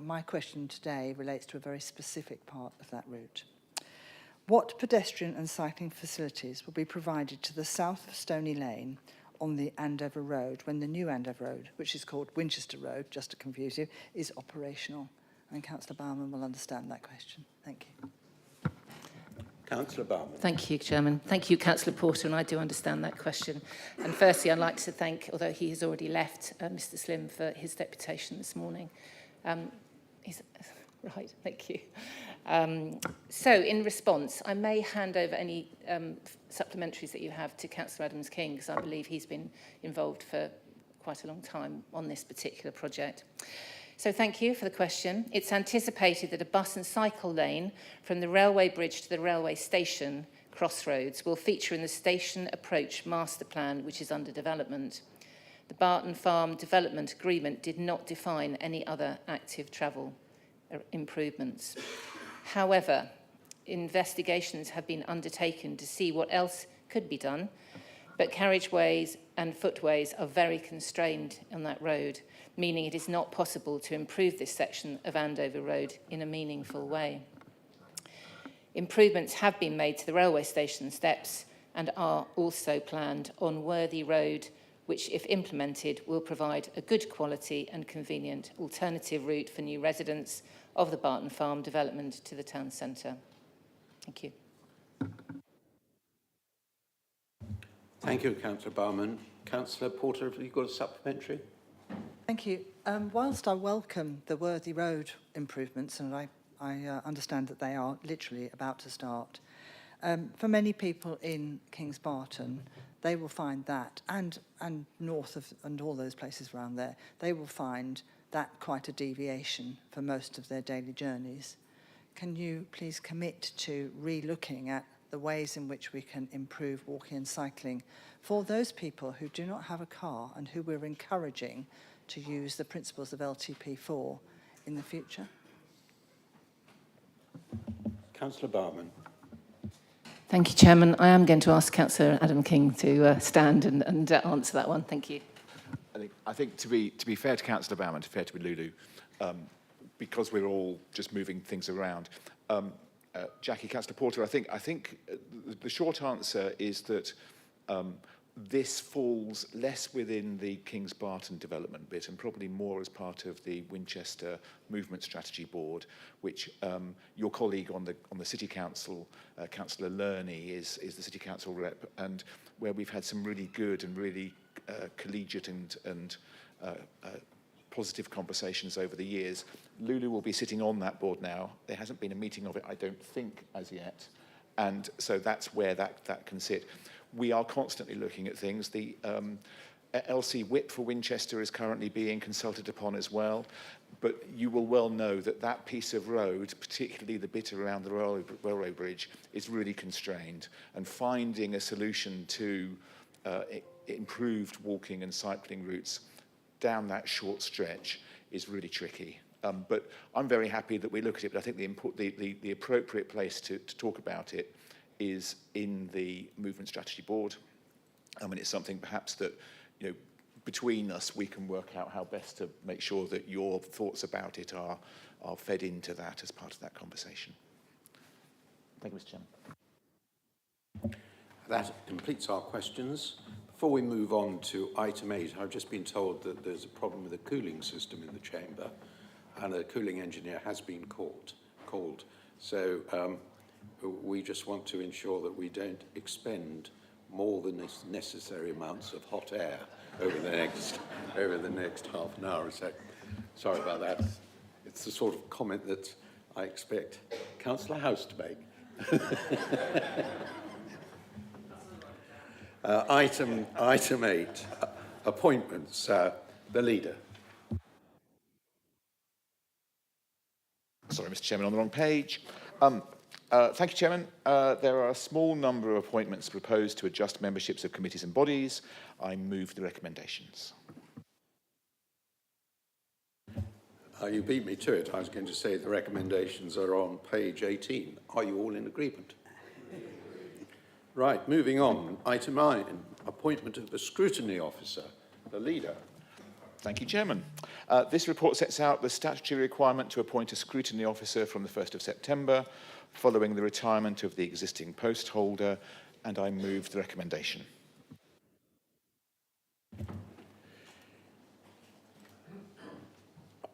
J: my question today relates to a very specific part of that route. What pedestrian and cycling facilities will be provided to the south of Stony Lane on the Andover Road when the new Andover Road, which is called Winchester Road, just to confuse you, is operational? And Councillor Bowman will understand that question. Thank you.
A: Councillor Bowman.
D: Thank you, Chairman. Thank you, Councillor Porter, and I do understand that question. And firstly, I'd like to thank, although he has already left, Mr. Slim for his deputation this morning. Right, thank you. So, in response, I may hand over any supplementaries that you have to Councillor Adams-King, because I believe he's been involved for quite a long time on this particular project. So thank you for the question. It's anticipated that a bus and cycle lane from the railway bridge to the railway station crossroads will feature in the station approach master plan, which is under development. The Barton Farm Development Agreement did not define any other active travel improvements. However, investigations have been undertaken to see what else could be done, but carriageways and footways are very constrained on that road, meaning it is not possible to improve this section of Andover Road in a meaningful way. Improvements have been made to the railway station steps and are also planned on Worthy Road, which, if implemented, will provide a good quality and convenient alternative route for new residents of the Barton Farm development to the town centre. Thank you.
A: Thank you, Councillor Bowman. Councillor Porter, have you got a supplementary?
J: Thank you. Whilst I welcome the Worthy Road improvements, and I understand that they are literally about to start, for many people in Kings Barton, they will find that, and north of, and all those places around there, they will find that quite a deviation for most of their daily journeys. Can you please commit to re-looking at the ways in which we can improve walking and cycling for those people who do not have a car and who we're encouraging to use the principles of LTP4 in the future?
A: Councillor Bowman.
D: Thank you, Chairman. I am going to ask Councillor Adams-King to stand and answer that one. Thank you.
G: I think to be fair to Councillor Bowman, fair to Lulu, because we're all just moving things around. Jackie, Councillor Porter, I think the short answer is that this falls less within the Kings Barton development bit and probably more as part of the Winchester Movement Strategy Board, which your colleague on the City Council, Councillor Lerney, is the City Council rep, and where we've had some really good and really collegiate and positive conversations over the years. Lulu will be sitting on that board now. There hasn't been a meeting of it, I don't think, as yet. And so that's where that can sit. We are constantly looking at things. The LC Whip for Winchester is currently being consulted upon as well. But you will well know that that piece of road, particularly the bit around the railway bridge, is really constrained. And finding a solution to improved walking and cycling routes down that short stretch is really tricky. But I'm very happy that we look at it, but I think the appropriate place to talk about it is in the Movement Strategy Board. I mean, it's something perhaps that, you know, between us we can work out how best to make sure that your thoughts about it are fed into that as part of that conversation. Thank you, Mr. Chairman.
A: That completes our questions. Before we move on to item 8, I've just been told that there's a problem with the cooling system in the chamber, and a cooling engineer has been called. So we just want to ensure that we don't expend more than necessary amounts of hot air over the next half an hour or so. Sorry about that. It's the sort of comment that I expect Councillor House to make. Item 8, appointments. The leader.
G: Sorry, Mr. Chairman, on the wrong page. Thank you, Chairman. There are a small number of appointments proposed to adjust memberships of committees and bodies. I move the recommendations.
A: You beat me to it. I was going to say the recommendations are on page 18. Are you all in agreement? Right, moving on. Item 9, appointment of the scrutiny officer, the leader.
G: Thank you, Chairman. This report sets out the statutory requirement to appoint a scrutiny officer from the 1st of September, following the retirement of the existing post holder, and I move the recommendation.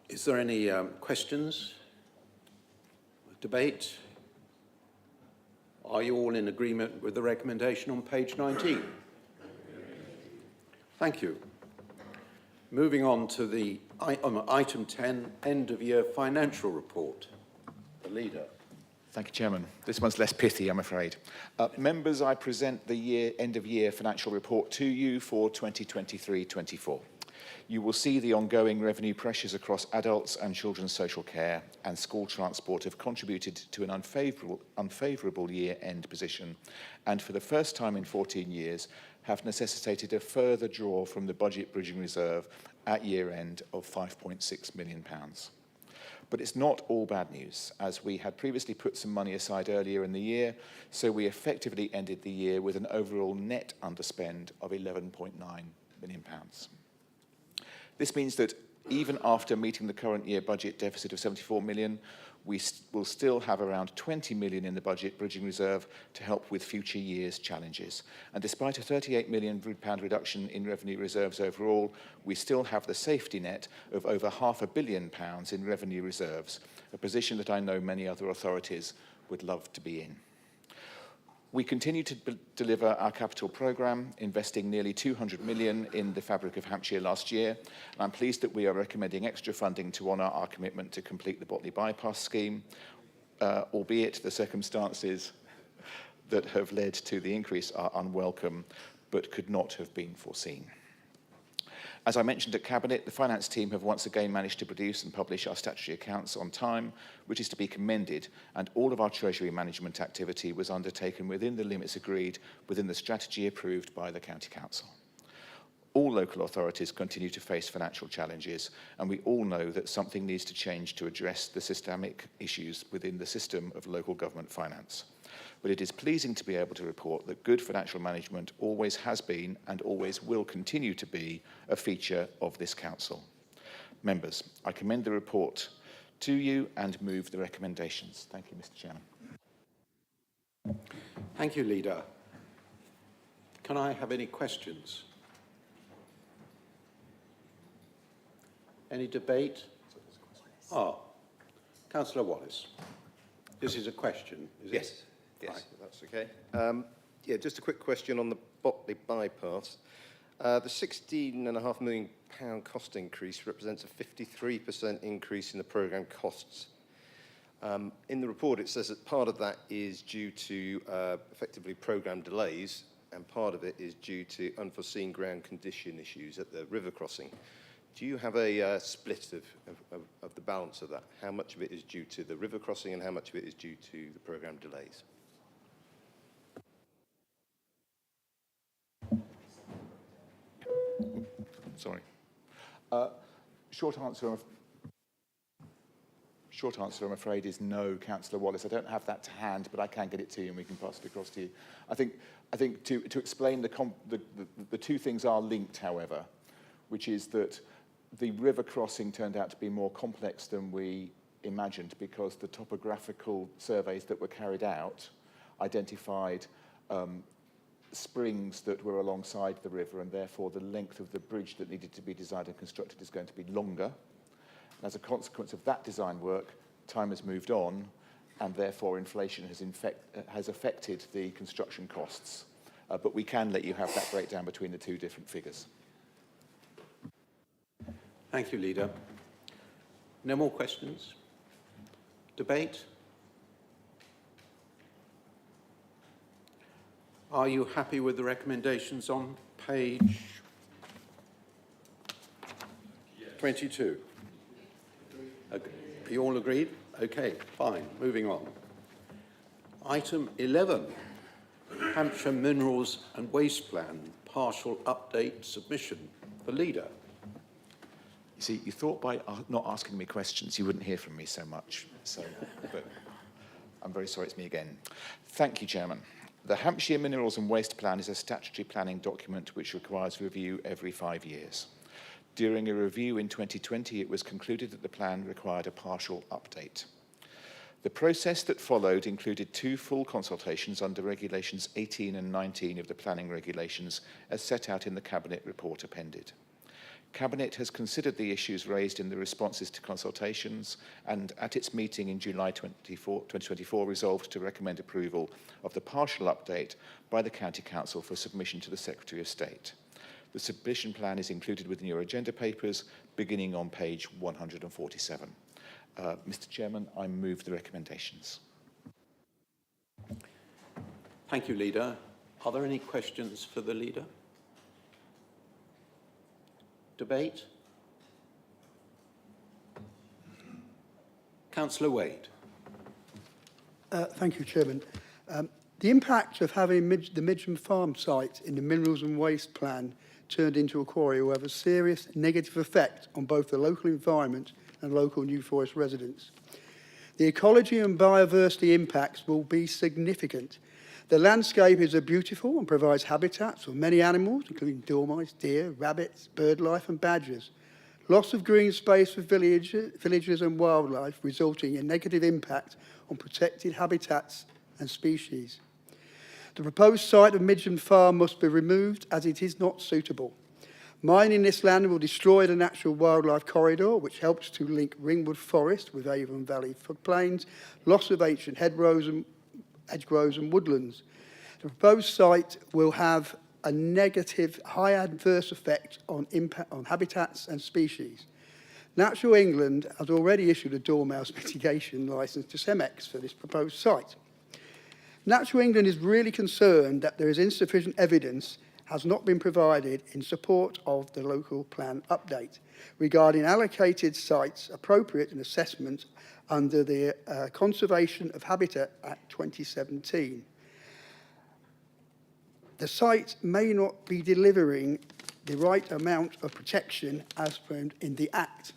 A: Is there any questions? Debate? Are you all in agreement with the recommendation on page 19? Thank you. Moving on to the item 10, end of year financial report. The leader.
G: Thank you, Chairman. This one's less pithy, I'm afraid. Members, I present the end of year financial report to you for 2023-24. You will see the ongoing revenue pressures across adults and children's social care and school transport have contributed to an unfavourable year-end position, and for the first time in 14 years have necessitated a further draw from the budget bridging reserve at year-end of £5.6 million. But it's not all bad news, as we had previously put some money aside earlier in the year, so we effectively ended the year with an overall net underspend of £11.9 million. This means that even after meeting the current year budget deficit of £74 million, we will still have around £20 million in the budget bridging reserve to help with future years' challenges. And despite a £38 million reduction in revenue reserves overall, we still have the safety net of over £500 million in revenue reserves, a position that I know many other authorities would love to be in. We continue to deliver our capital programme, investing nearly £200 million in the fabric of Hampshire last year. And I'm pleased that we are recommending extra funding to honour our commitment to complete the Botley Bypass scheme, albeit the circumstances that have led to the increase are unwelcome, but could not have been foreseen. As I mentioned at Cabinet, the Finance team have once again managed to produce and publish our statutory accounts on time, which is to be commended, and all of our Treasury management activity was undertaken within the limits agreed within the strategy approved by the County Council. All local authorities continue to face financial challenges, and we all know that something needs to change to address the systemic issues within the system of local government finance. But it is pleasing to be able to report that good financial management always has been and always will continue to be a feature of this council. Members, I commend the report to you and move the recommendations. Thank you, Mr. Chairman.
A: Thank you, Leader. Can I have any questions? Any debate? Councillor Wallace. This is a question, is it?
I: Yes, that's okay. Yeah, just a quick question on the Botley bypass. The £16.5 million cost increase represents a 53% increase in the programme costs. In the report, it says that part of that is due to effectively programme delays, and part of it is due to unforeseen ground condition issues at the river crossing. Do you have a split of the balance of that? How much of it is due to the river crossing and how much of it is due to the programme delays?
G: Sorry. Short answer, I'm afraid, is no, Councillor Wallace. I don't have that to hand, but I can get it to you and we can pass it across to you. I think to explain the two things are linked, however, which is that the river crossing turned out to be more complex than we imagined because the topographical surveys that were carried out identified springs that were alongside the river, and therefore the length of the bridge that needed to be designed and constructed is going to be longer. As a consequence of that design work, time has moved on, and therefore inflation has affected the construction costs. But we can let you have that breakdown between the two different figures.
A: Thank you, Leader. No more questions? Debate? Are you happy with the recommendations on page 22? Okay. Are you all agreed? Okay, fine. Moving on. Item 11, Hampshire Minerals and Waste Plan, partial update submission. The Leader.
G: You see, you thought by not asking me questions, you wouldn't hear from me so much. But I'm very sorry, it's me again. Thank you, Chairman. The Hampshire Minerals and Waste Plan is a statutory planning document which requires review every 5 years. During a review in 2020, it was concluded that the plan required a partial update. The process that followed included 2 full consultations under Regulations 18 and 19 of the Planning Regulations as set out in the Cabinet report appended. Cabinet has considered the issues raised in the responses to consultations and at its meeting in July 2024 resolved to recommend approval of the partial update by the County Council for submission to the Secretary of State. The submission plan is included within your agenda papers beginning on page 147. Mr. Chairman, I move the recommendations.
A: Thank you, Leader. Are there any questions for the Leader? Debate? Councillor Wade.
K: Thank you, Chairman. The impact of having the Midgham Farm site in the Minerals and Waste Plan turned into a quarry will have a serious negative effect on both the local environment and local New Forest residents. The ecology and biodiversity impacts will be significant. The landscape is beautiful and provides habitats for many animals, including dormice, deer, rabbits, birdlife and badgers. Loss of green space for villagers and wildlife, resulting in negative impact on protected habitats and species. The proposed site of Midgham Farm must be removed as it is not suitable. Mining this land will destroy the natural wildlife corridor, which helps to link Ringwood Forest with Avon Valley floodplains, loss of ancient hedgerows and woodlands. The proposed site will have a negative, high adverse effect on impact on habitats and species. Natural England has already issued a dormouse mitigation licence to Cemex for this proposed site. Natural England is really concerned that there is insufficient evidence has not been provided in support of the local plan update regarding allocated sites appropriate in assessment under the Conservation of Habitat Act 2017. The site may not be delivering the right amount of protection as found in the Act.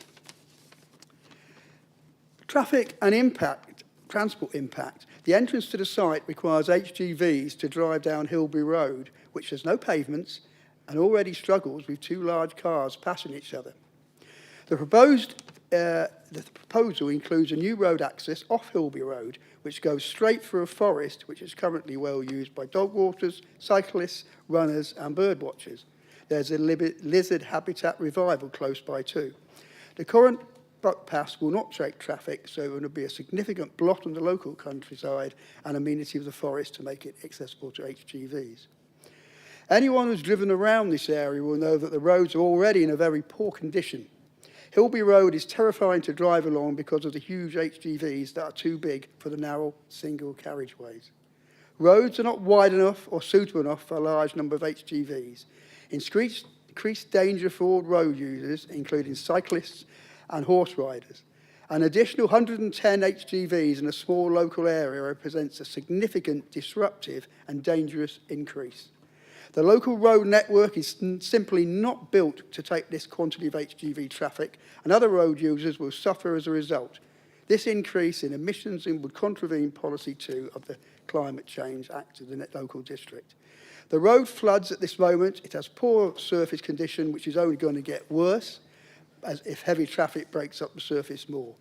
K: Traffic and impact, transport impact. The entrance to the site requires HGVs to drive down Hilby Road, which has no pavements and already struggles with 2 large cars passing each other. The proposal includes a new road access off Hilby Road, which goes straight through a forest which is currently well used by dog walkers, cyclists, runners and bird watchers. There's a lizard habitat revival close by too. The current paths will not take traffic, so it will be a significant blot on the local countryside and amenity of the forest to make it accessible to HGVs. Anyone who's driven around this area will know that the roads are already in a very poor condition. Hilby Road is terrifying to drive along because of the huge HGVs that are too big for the narrow single carriageways. Roads are not wide enough or suitable enough for a large number of HGVs. Increased danger for all road users, including cyclists and horse riders. An additional 110 HGVs in a small local area represents a significant disruptive and dangerous increase. The local road network is simply not built to take this quantity of HGV traffic, and other road users will suffer as a result. This increase in emissions would contravene policy 2 of the Climate Change Act of the local district. The road floods at this moment. It has poor surface condition, which is only going to get worse as if heavy traffic breaks up the surface more.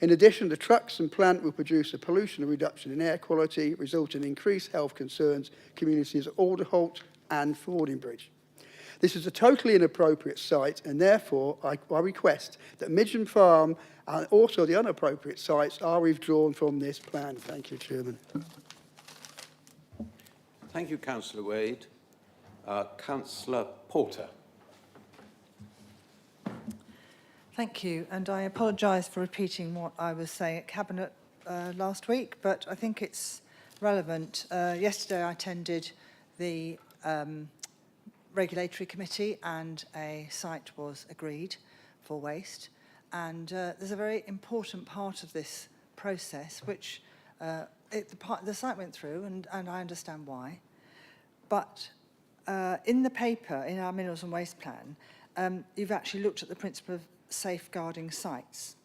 K: In addition, the trucks and plant will produce a pollution reduction in air quality, resulting in increased health concerns communities at Alderholt and Fordingbridge. This is a totally inappropriate site, and therefore I request that Midgham Farm and also the inappropriate sites are withdrawn from this plan. Thank you, Chairman.
A: Thank you, Councillor Wade. Councillor Porter.
J: Thank you, and I apologise for repeating what I was saying at Cabinet last week, but I think it's relevant. Yesterday I attended the Regulatory Committee and a site was agreed for waste. And there's a very important part of this process which the site went through, and I understand why. But in the paper, in our Minerals and Waste Plan, you've actually looked at the principle of safeguarding sites.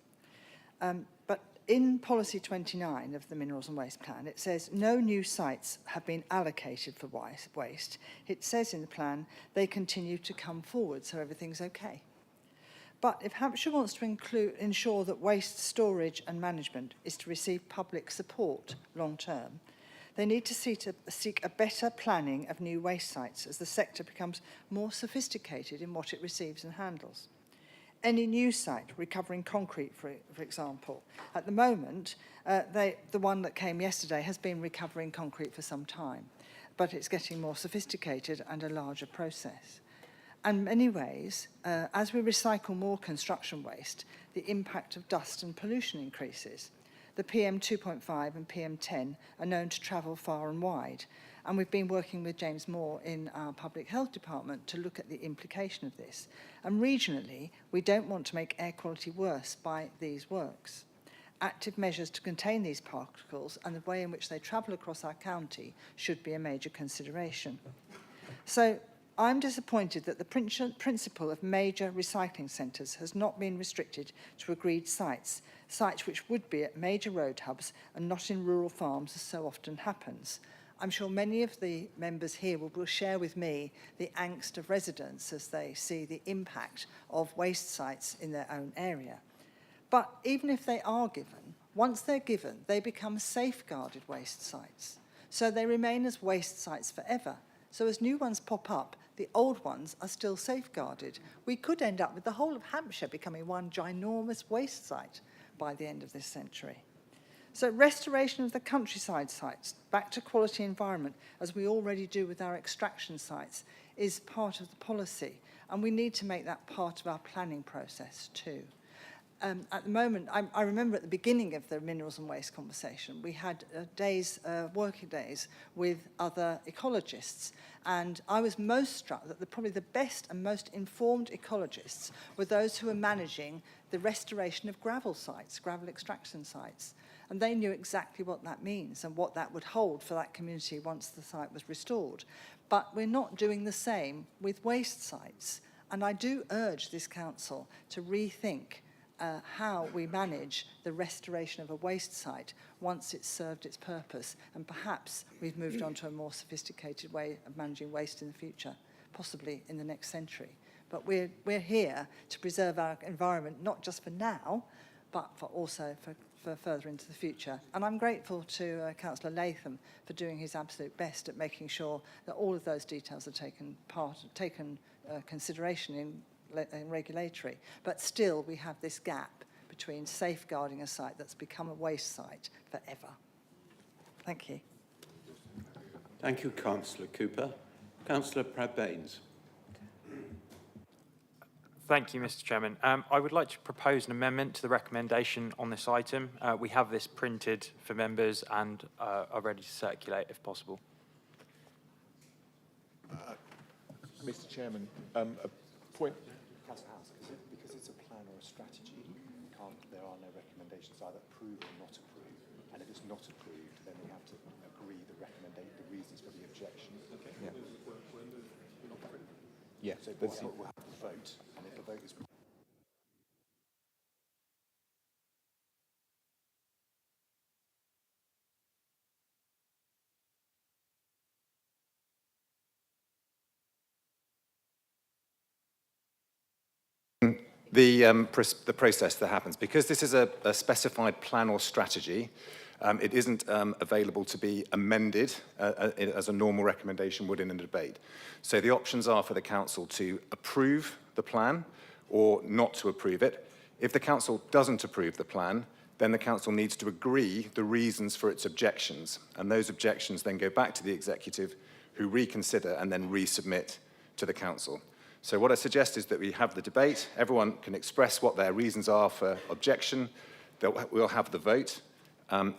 J: But in Policy 29 of the Minerals and Waste Plan, it says no new sites have been allocated for waste. It says in the plan they continue to come forward, so everything's okay. But if Hampshire wants to ensure that waste storage and management is to receive public support long term, they need to seek a better planning of new waste sites as the sector becomes more sophisticated in what it receives and handles. Any new site recovering concrete, for example, at the moment, the one that came yesterday has been recovering concrete for some time, but it's getting more sophisticated and a larger process. And in many ways, as we recycle more construction waste, the impact of dust and pollution increases. The PM2.5 and PM10 are known to travel far and wide, and we've been working with James Moore in our Public Health Department to look at the implication of this. And regionally, we don't want to make air quality worse by these works. Active measures to contain these particles and the way in which they travel across our county should be a major consideration. So I'm disappointed that the principle of major recycling centres has not been restricted to agreed sites which would be at major road hubs and not in rural farms as so often happens. I'm sure many of the members here will share with me the angst of residents as they see the impact of waste sites in their own area. But even if they are given, once they're given, they become safeguarded waste sites. So they remain as waste sites forever. So as new ones pop up, the old ones are still safeguarded. We could end up with the whole of Hampshire becoming one ginormous waste site by the end of this century. So restoration of the countryside sites back to quality environment, as we already do with our extraction sites, is part of the policy, and we need to make that part of our planning process too. At the moment, I remember at the beginning of the minerals and waste conversation, we had working days with other ecologists, and I was most struck that probably the best and most informed ecologists were those who were managing the restoration of gravel sites, gravel extraction sites. And they knew exactly what that means and what that would hold for that community once the site was restored. But we're not doing the same with waste sites. And I do urge this council to rethink how we manage the restoration of a waste site once it's served its purpose. And perhaps we've moved on to a more sophisticated way of managing waste in the future, possibly in the next century. But we're here to preserve our environment, not just for now, but also for further into the future. And I'm grateful to Councillor Latham for doing his absolute best at making sure that all of those details are taken consideration in regulatory. But still, we have this gap between safeguarding a site that's become a waste site forever. Thank you.
A: Thank you, Councillor Cooper. Councillor Pratt-Baines.
L: Thank you, Mr. Chairman. I would like to propose an amendment to the recommendation on this item. We have this printed for members and are ready to circulate if possible.
G: Mr. Chairman, a point. Councillor House, because it's a plan or a strategy, there are no recommendations either approved or not approved. And if it's not approved, then we have to agree the reasons for the objection. Okay. Yeah. So we'll have to vote, and if the vote is.
M: The process that happens. Because this is a specified plan or strategy, it isn't available to be amended as a normal recommendation would in a debate. So the options are for the council to approve the plan or not to approve it. If the council doesn't approve the plan, then the council needs to agree the reasons for its objections. And those objections then go back to the executive, who reconsider and then resubmit to the council. So what I suggest is that we have the debate. Everyone can express what their reasons are for objection. We'll have the vote.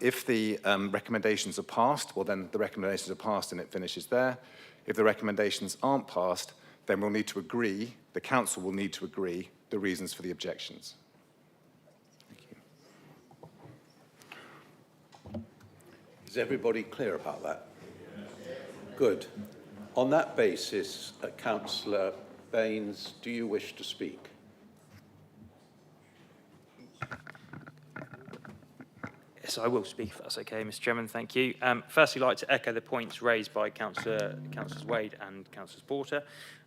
M: If the recommendations are passed, well, then the recommendations are passed and it finishes there. If the recommendations aren't passed, then we'll need to agree, the council will need to agree the reasons for the objections. Thank you.
A: Is everybody clear about that? Good. On that basis, Councillor Baines, do you wish to speak?
L: Yes, I will speak if that's okay, Mr. Chairman. Thank you. Firstly, I'd like to echo the points raised by Councillors Wade and Councillors Porter.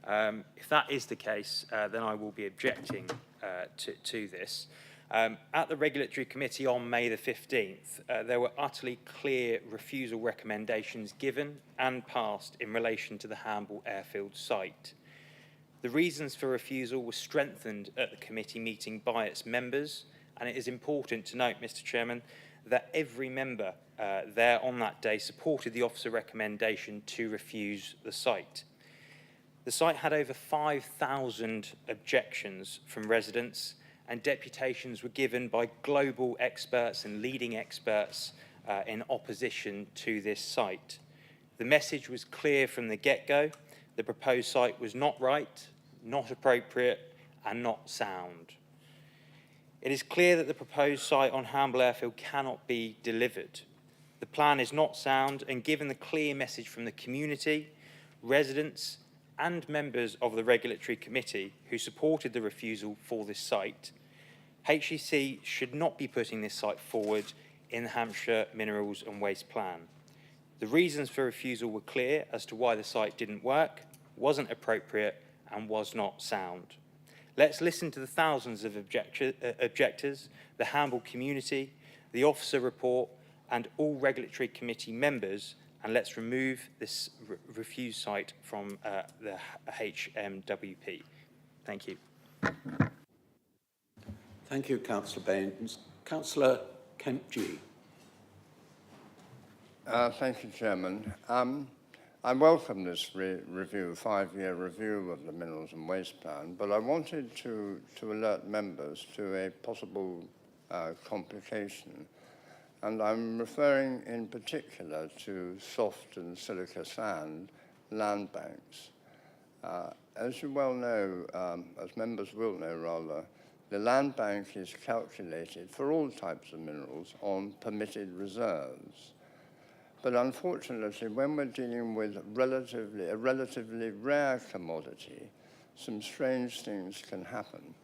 L: If that is the case, then I will be objecting to this. At the Regulatory Committee on May the 15th, there were utterly clear refusal recommendations given and passed in relation to the Hamble Airfield site. The reasons for refusal were strengthened at the committee meeting by its members, and it is important to note, Mr. Chairman, that every member there on that day supported the officer recommendation to refuse the site. The site had over 5,000 objections from residents, and deputations were given by global experts and leading experts in opposition to this site. The message was clear from the get-go. The proposed site was not right, not appropriate, and not sound. It is clear that the proposed site on Hamble Airfield cannot be delivered. The plan is not sound, and given the clear message from the community, residents, and members of the Regulatory Committee who supported the refusal for this site, HEC should not be putting this site forward in the Hampshire Minerals and Waste Plan. The reasons for refusal were clear as to why the site didn't work, wasn't appropriate, and was not sound. Let's listen to the thousands of objectors, the Hamble community, the officer report, and all Regulatory Committee members, and let's remove this refused site from the HMWP. Thank you.
A: Thank you, Councillor Baines. Councillor Kempji.
N: Thank you, Chairman. I welcome this review, 5-year review of the Minerals and Waste Plan, but I wanted to alert members to a possible complication. And I'm referring in particular to soft and silica sand land banks. As you well know, as members will know rather, the land bank is calculated for all types of minerals on permitted reserves. But unfortunately, when we're dealing with a relatively rare commodity, some strange things can happen.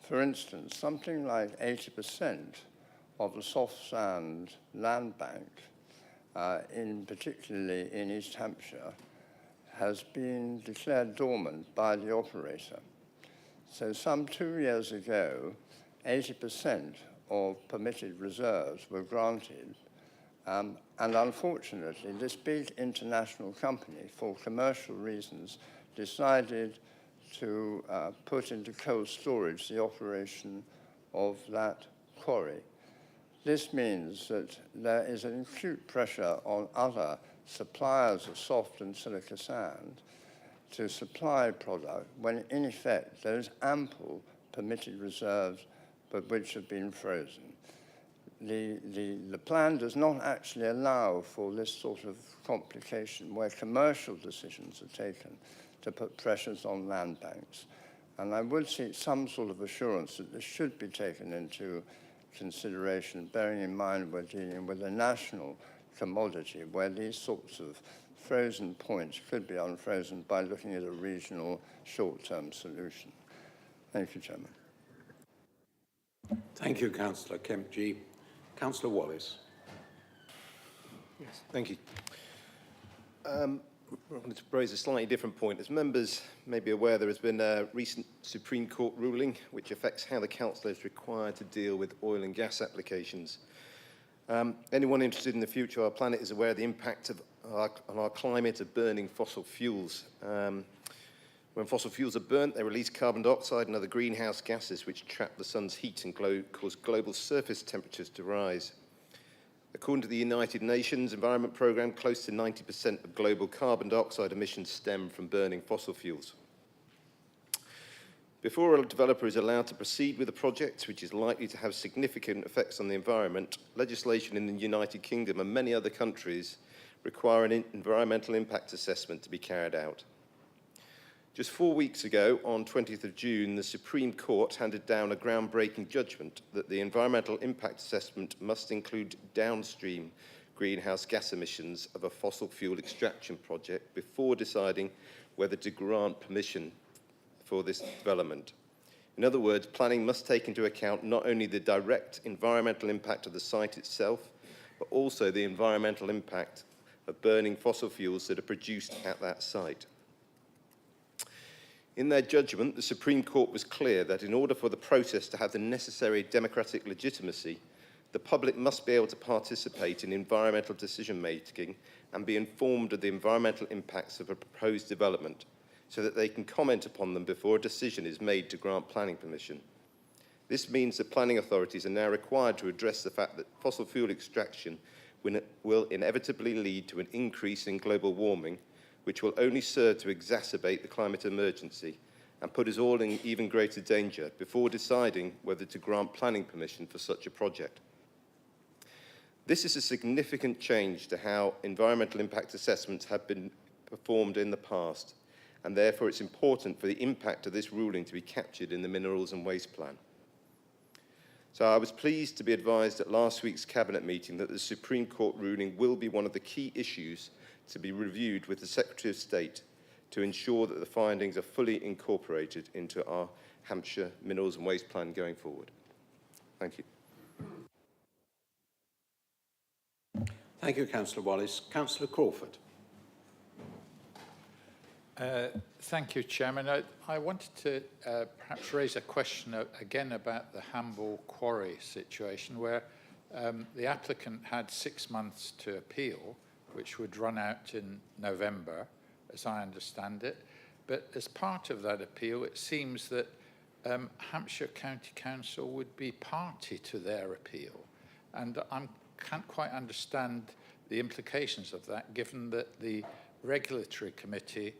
N: For instance, something like 80% of the soft sand land bank, particularly in East Hampshire, has been declared dormant by the operator. So some 2 years ago, 80% of permitted reserves were granted. And unfortunately, this big international company, for commercial reasons, decided to put into cold storage the operation of that quarry. This means that there is an acute pressure on other suppliers of soft and silica sand to supply product when in effect those ample permitted reserves but which have been frozen. The plan does not actually allow for this sort of complication where commercial decisions are taken to put pressures on land banks. And I would seek some sort of assurance that this should be taken into consideration, bearing in mind we're dealing with a national commodity where these sorts of frozen points could be unfrozen by looking at a regional short-term solution. Thank you, Chairman.
A: Thank you, Councillor Kempji. Councillor Wallace.
I: Yes, thank you. I wanted to raise a slightly different point. As members may be aware, there has been a recent Supreme Court ruling which affects how the council is required to deal with oil and gas applications. Anyone interested in the future of our planet is aware of the impact on our climate of burning fossil fuels. When fossil fuels are burnt, they release carbon dioxide and other greenhouse gases which trap the sun's heat and cause global surface temperatures to rise. According to the United Nations Environment Programme, close to 90% of global carbon dioxide emissions stem from burning fossil fuels. Before a developer is allowed to proceed with a project which is likely to have significant effects on the environment, legislation in the United Kingdom and many other countries require an environmental impact assessment to be carried out. Just 4 weeks ago, on 20th of June, the Supreme Court handed down a groundbreaking judgment that the environmental impact assessment must include downstream greenhouse gas emissions of a fossil fuel extraction project before deciding whether to grant permission for this development. In other words, planning must take into account not only the direct environmental impact of the site itself, but also the environmental impact of burning fossil fuels that are produced at that site. In their judgment, the Supreme Court was clear that in order for the process to have the necessary democratic legitimacy, the public must be able to participate in environmental decision-making and be informed of the environmental impacts of a proposed development so that they can comment upon them before a decision is made to grant planning permission. This means that planning authorities are now required to address the fact that fossil fuel extraction will inevitably lead to an increase in global warming, which will only serve to exacerbate the climate emergency and put us all in even greater danger before deciding whether to grant planning permission for such a project. This is a significant change to how environmental impact assessments have been performed in the past, and therefore it's important for the impact of this ruling to be captured in the Minerals and Waste Plan. So I was pleased to be advised at last week's Cabinet meeting that the Supreme Court ruling will be one of the key issues to be reviewed with the Secretary of State to ensure that the findings are fully incorporated into our Hampshire Minerals and Waste Plan going forward. Thank you.
A: Thank you, Councillor Wallace. Councillor Crawford.
O: Thank you, Chairman. I wanted to perhaps raise a question again about the Hamble Quarry situation, where the applicant had 6 months to appeal, which would run out in November, as I understand it. But as part of that appeal, it seems that Hampshire County Council would be party to their appeal. And I can't quite understand the implications of that, given that the regulatory committee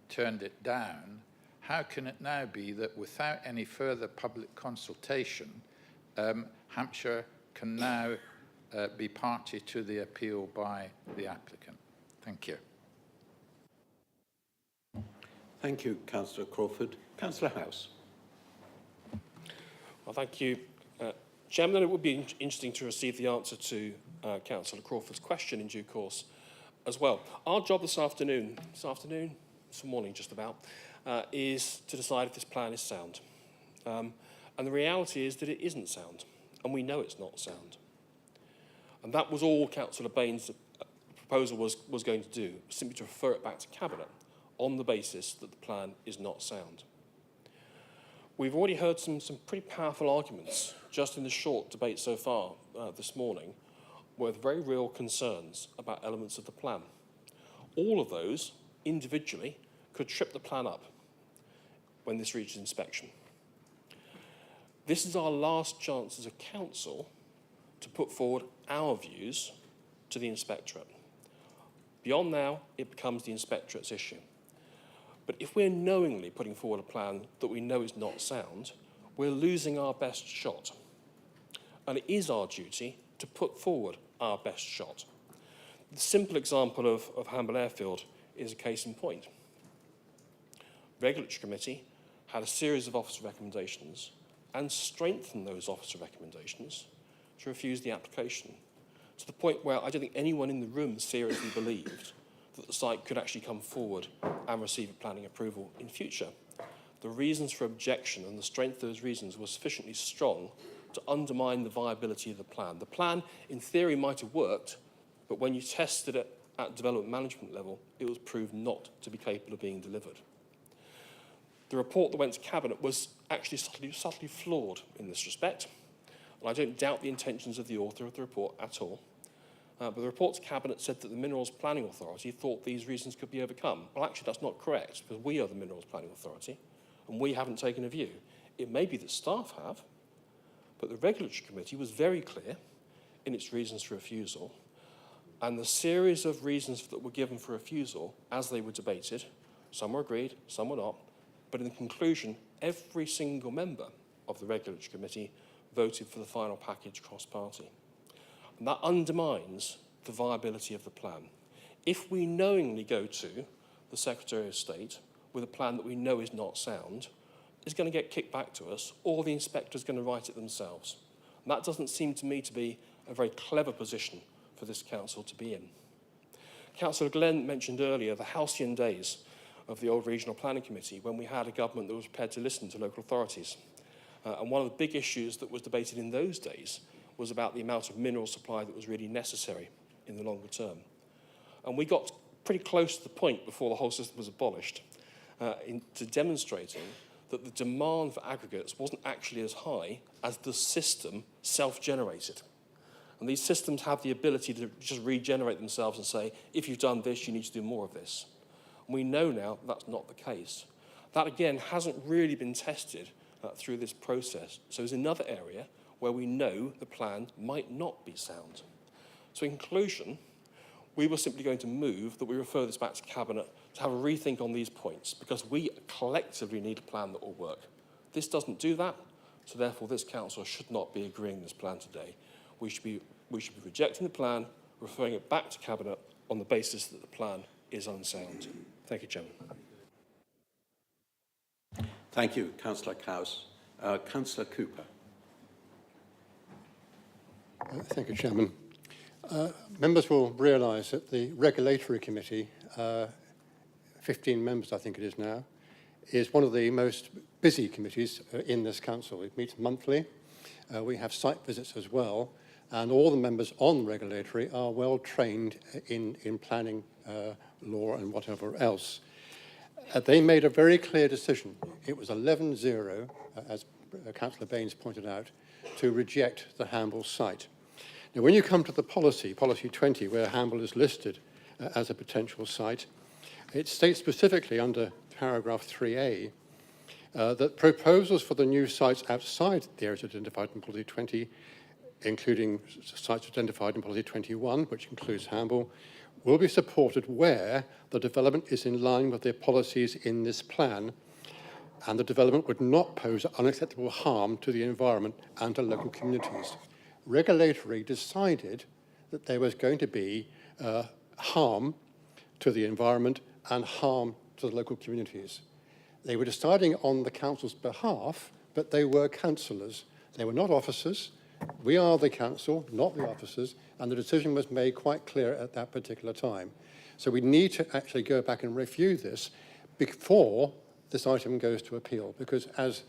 O: turned it down. How can it now be that without any further public consultation, Hampshire can now be party to the appeal by the applicant? Thank you.
A: Thank you, Councillor Crawford. Councillor House.
P: Well, thank you, Chairman. It would be interesting to receive the answer to Councillor Crawford's question in due course as well. Our job this morning just about, is to decide if this plan is sound. And the reality is that it isn't sound, and we know it's not sound. And that was all Councillor Bain's proposal was going to do, simply to refer it back to Cabinet on the basis that the plan is not sound. We've already heard some pretty powerful arguments just in the short debate so far this morning with very real concerns about elements of the plan. All of those, individually, could trip the plan up when this reaches inspection. This is our last chance as a council to put forward our views to the inspectorate. Beyond now, it becomes the inspectorate's issue. But if we're knowingly putting forward a plan that we know is not sound, we're losing our best shot. And it is our duty to put forward our best shot. The simple example of Hamble Airfield is a case in point. Regulatory Committee had a series of officer recommendations and strengthened those officer recommendations to refuse the application, to the point where I don't think anyone in the room seriously believed that the site could actually come forward and receive a planning approval in future. The reasons for objection and the strength of those reasons were sufficiently strong to undermine the viability of the plan. The plan, in theory, might have worked, but when you tested it at development management level, it was proved not to be capable of being delivered. The report that went to Cabinet was actually subtly flawed in this respect, and I don't doubt the intentions of the author of the report at all. But the report to Cabinet said that the Minerals Planning Authority thought these reasons could be overcome. Well, actually, that's not correct, because we are the Minerals Planning Authority, and we haven't taken a view. It may be that staff have, but the Regulatory Committee was very clear in its reasons for refusal, and the series of reasons that were given for refusal, as they were debated, some were agreed, some were not, but in the conclusion, every single member of the Regulatory Committee voted for the final package cross-party. And that undermines the viability of the plan. If we knowingly go to the Secretary of State with a plan that we know is not sound, it's going to get kicked back to us, or the inspector's going to write it themselves. And that doesn't seem to me to be a very clever position for this council to be in. Councillor Glenn mentioned earlier the halcyon days of the old Regional Planning Committee, when we had a government that was prepared to listen to local authorities. And one of the big issues that was debated in those days was about the amount of mineral supply that was really necessary in the longer term. And we got pretty close to the point before the whole system was abolished to demonstrating that the demand for aggregates wasn't actually as high as the system self-generated. And these systems have the ability to just regenerate themselves and say, if you've done this, you need to do more of this. And we know now that's not the case. That, again, hasn't really been tested through this process. So it's another area where we know the plan might not be sound. So in conclusion, we were simply going to move that we refer this back to Cabinet to have a rethink on these points, because we collectively need a plan that will work. This doesn't do that, so therefore this council should not be agreeing this plan today. We should be rejecting the plan, referring it back to Cabinet on the basis that the plan is unsound. Thank you, Chairman.
A: Thank you, Councillor Cowes. Councillor Cooper.
Q: Thank you, Chairman. Members will realise that the Regulatory Committee, 15 members I think it is now, is one of the most busy committees in this council. It meets monthly. We have site visits as well, and all the members on regulatory are well trained in planning law and whatever else. They made a very clear decision. It was 11-0, as Councillor Baines pointed out, to reject the Hamble site. Now, when you come to the policy 20, where Hamble is listed as a potential site, it states specifically under paragraph 3A that proposals for the new sites outside the areas identified in policy 20, including sites identified in policy 21, which includes Hamble, will be supported where the development is in line with the policies in this plan, and the development would not pose unacceptable harm to the environment and to local communities. Regulatory decided that there was going to be harm to the environment and harm to the local communities. They were deciding on the council's behalf, but they were councillors. They were not officers. We are the council, not the officers, and the decision was made quite clear at that particular time. So we need to actually go back and review this before this item goes to appeal, because as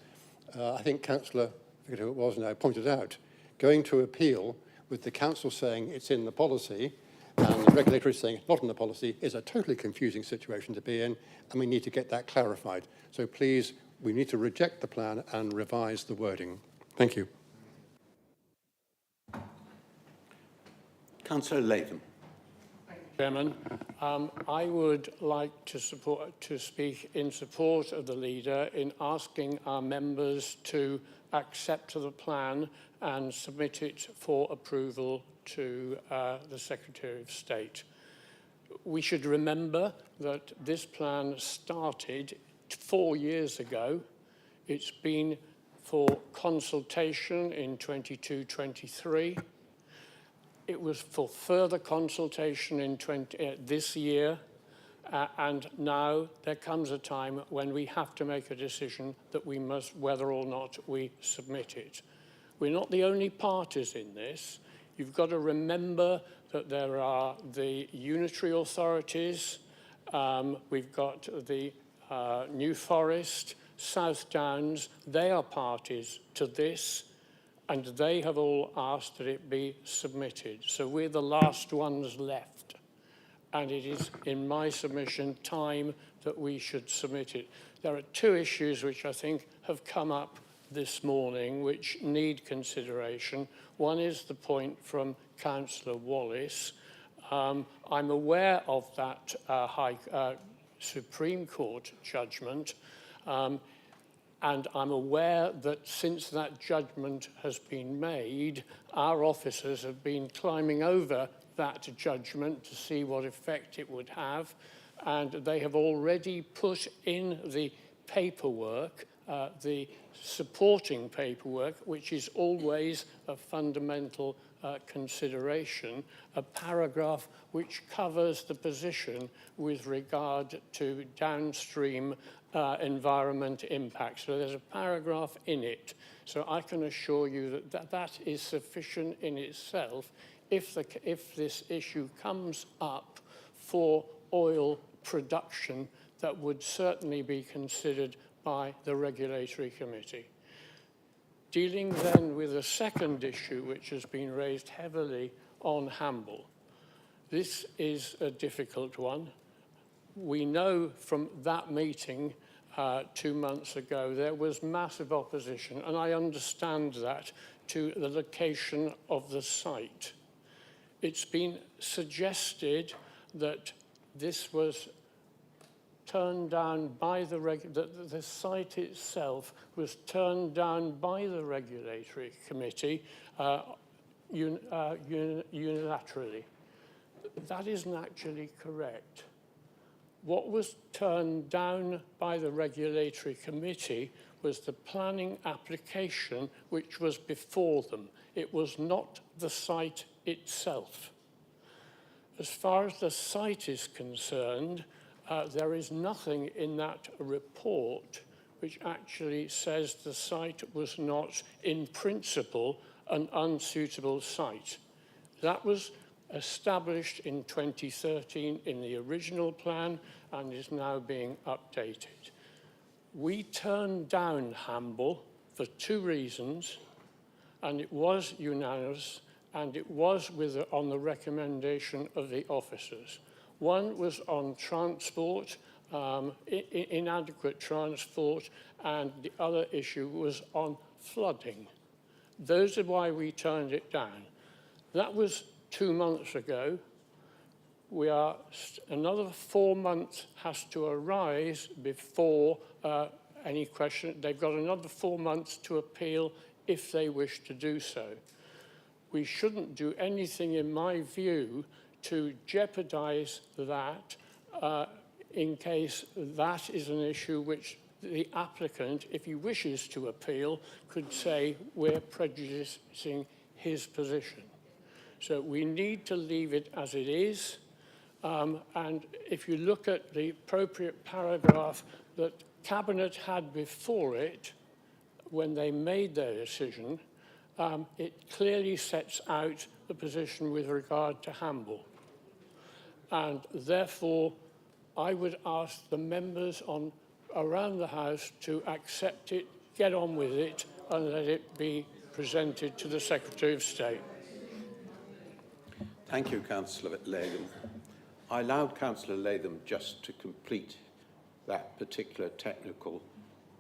Q: I think Councillor, I forget who it was now, pointed out, going to appeal with the council saying it's in the policy and the regulatory saying it's not in the policy is a totally confusing situation to be in, and we need to get that clarified. So please, we need to reject the plan and revise the wording. Thank you.
A: Councillor Latham.
R: Chairman, I would like to speak in support of the leader in asking our members to accept the plan and submit it for approval to the Secretary of State. We should remember that this plan started 4 years ago. It's been for consultation in 22-23. It was for further consultation in this year. And now there comes a time when we have to make a decision that we must, whether or not we submit it. We're not the only parties in this. You've got to remember that there are the unitary authorities, we've got the New Forest, South Downs, they are parties to this, and they have all asked that it be submitted. So we're the last ones left. And it is, in my submission, time that we should submit it. There are two issues which I think have come up this morning which need consideration. One is the point from Councillor Wallace. I'm aware of that Supreme Court judgment, and I'm aware that since that judgment has been made, our officers have been climbing over that judgment to see what effect it would have, and they have already put in the paperwork, the supporting paperwork, which is always a fundamental consideration, a paragraph which covers the position with regard to downstream environment impacts. So there's a paragraph in it. So I can assure you that that is sufficient in itself if this issue comes up for oil production that would certainly be considered by the Regulatory Committee. Dealing then with a second issue which has been raised heavily on Hamble. This is a difficult one. We know from that meeting 2 months ago there was massive opposition, and I understand that, to the location of the site. It's been suggested that this was turned down by the site itself was turned down by the Regulatory Committee unilaterally. That isn't actually correct. What was turned down by the Regulatory Committee was the planning application which was before them. It was not the site itself. As far as the site is concerned, there is nothing in that report which actually says the site was not, in principle, an unsuitable site. That was established in 2013 in the original plan and is now being updated. We turned down Hamble for 2 reasons, and it was unanimous, and it was on the recommendation of the officers. One was on transport, inadequate transport, and the other issue was on flooding. Those are why we turned it down. That was 2 months ago. Another 4 months has to arise before any question. They've got another 4 months to appeal if they wish to do so. We shouldn't do anything, in my view, to jeopardize that in case that is an issue which the applicant, if he wishes to appeal, could say we're prejudicing his position. So we need to leave it as it is. And if you look at the appropriate paragraph that Cabinet had before it, when they made their decision, it clearly sets out the position with regard to Hamble. And therefore, I would ask the members around the House to accept it, get on with it, and let it be presented to the Secretary of State.
A: Thank you, Councillor Latham. I allowed Councillor Latham just to complete that particular technical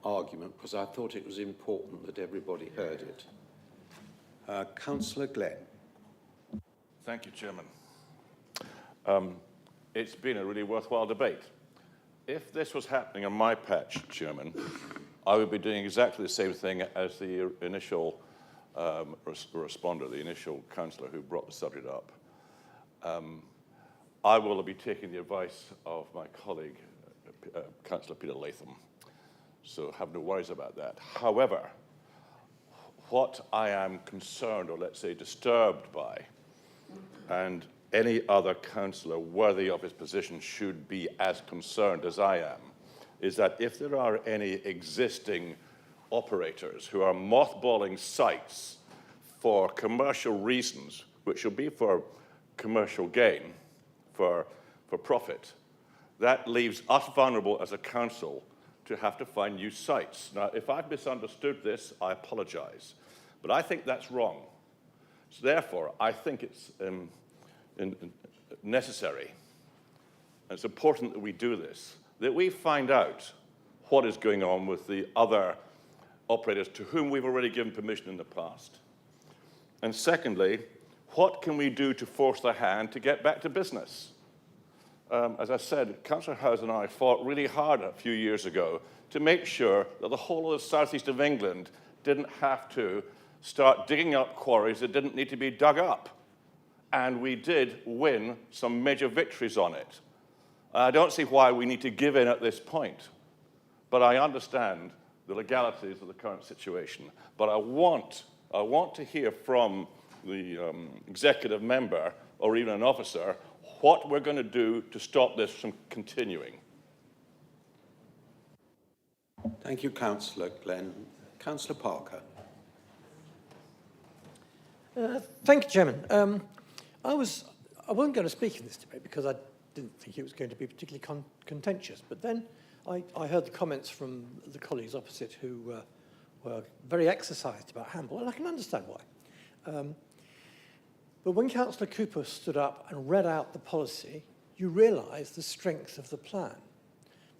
A: argument because I thought it was important that everybody heard it. Councillor Glenn.
F: Thank you, Chairman. It's been a really worthwhile debate. If this was happening on my patch, Chairman, I would be doing exactly the same thing as the initial responder, the initial councillor who brought the subject up. I will be taking the advice of my colleague, Councillor Peter Latham. So have no worries about that. However, what I am concerned, or let's say disturbed by, and any other councillor worthy of his position should be as concerned as I am, is that if there are any existing operators who are mothballing sites for commercial reasons, which will be for commercial gain, for profit, that leaves us vulnerable as a council to have to find new sites. Now, if I've misunderstood this, I apologise. But I think that's wrong. So therefore, I think it's necessary, and it's important that we do this, that we find out what is going on with the other operators to whom we've already given permission in the past. And secondly, what can we do to force their hand to get back to business? As I said, Councillor Howes and I fought really hard a few years ago to make sure that the whole of the southeast of England didn't have to start digging up quarries that didn't need to be dug up. And we did win some major victories on it. I don't see why we need to give in at this point, but I understand the legalities of the current situation. But I want to hear from the executive member or even an officer what we're going to do to stop this from continuing.
A: Thank you, Councillor Glenn. Councillor Parker.
S: Thank you, Chairman. I wasn't going to speak in this debate because I didn't think it was going to be particularly contentious, but then I heard the comments from the colleagues opposite who were very exercised about Hamble, and I can understand why. But when Councillor Cooper stood up and read out the policy, you realise the strength of the plan.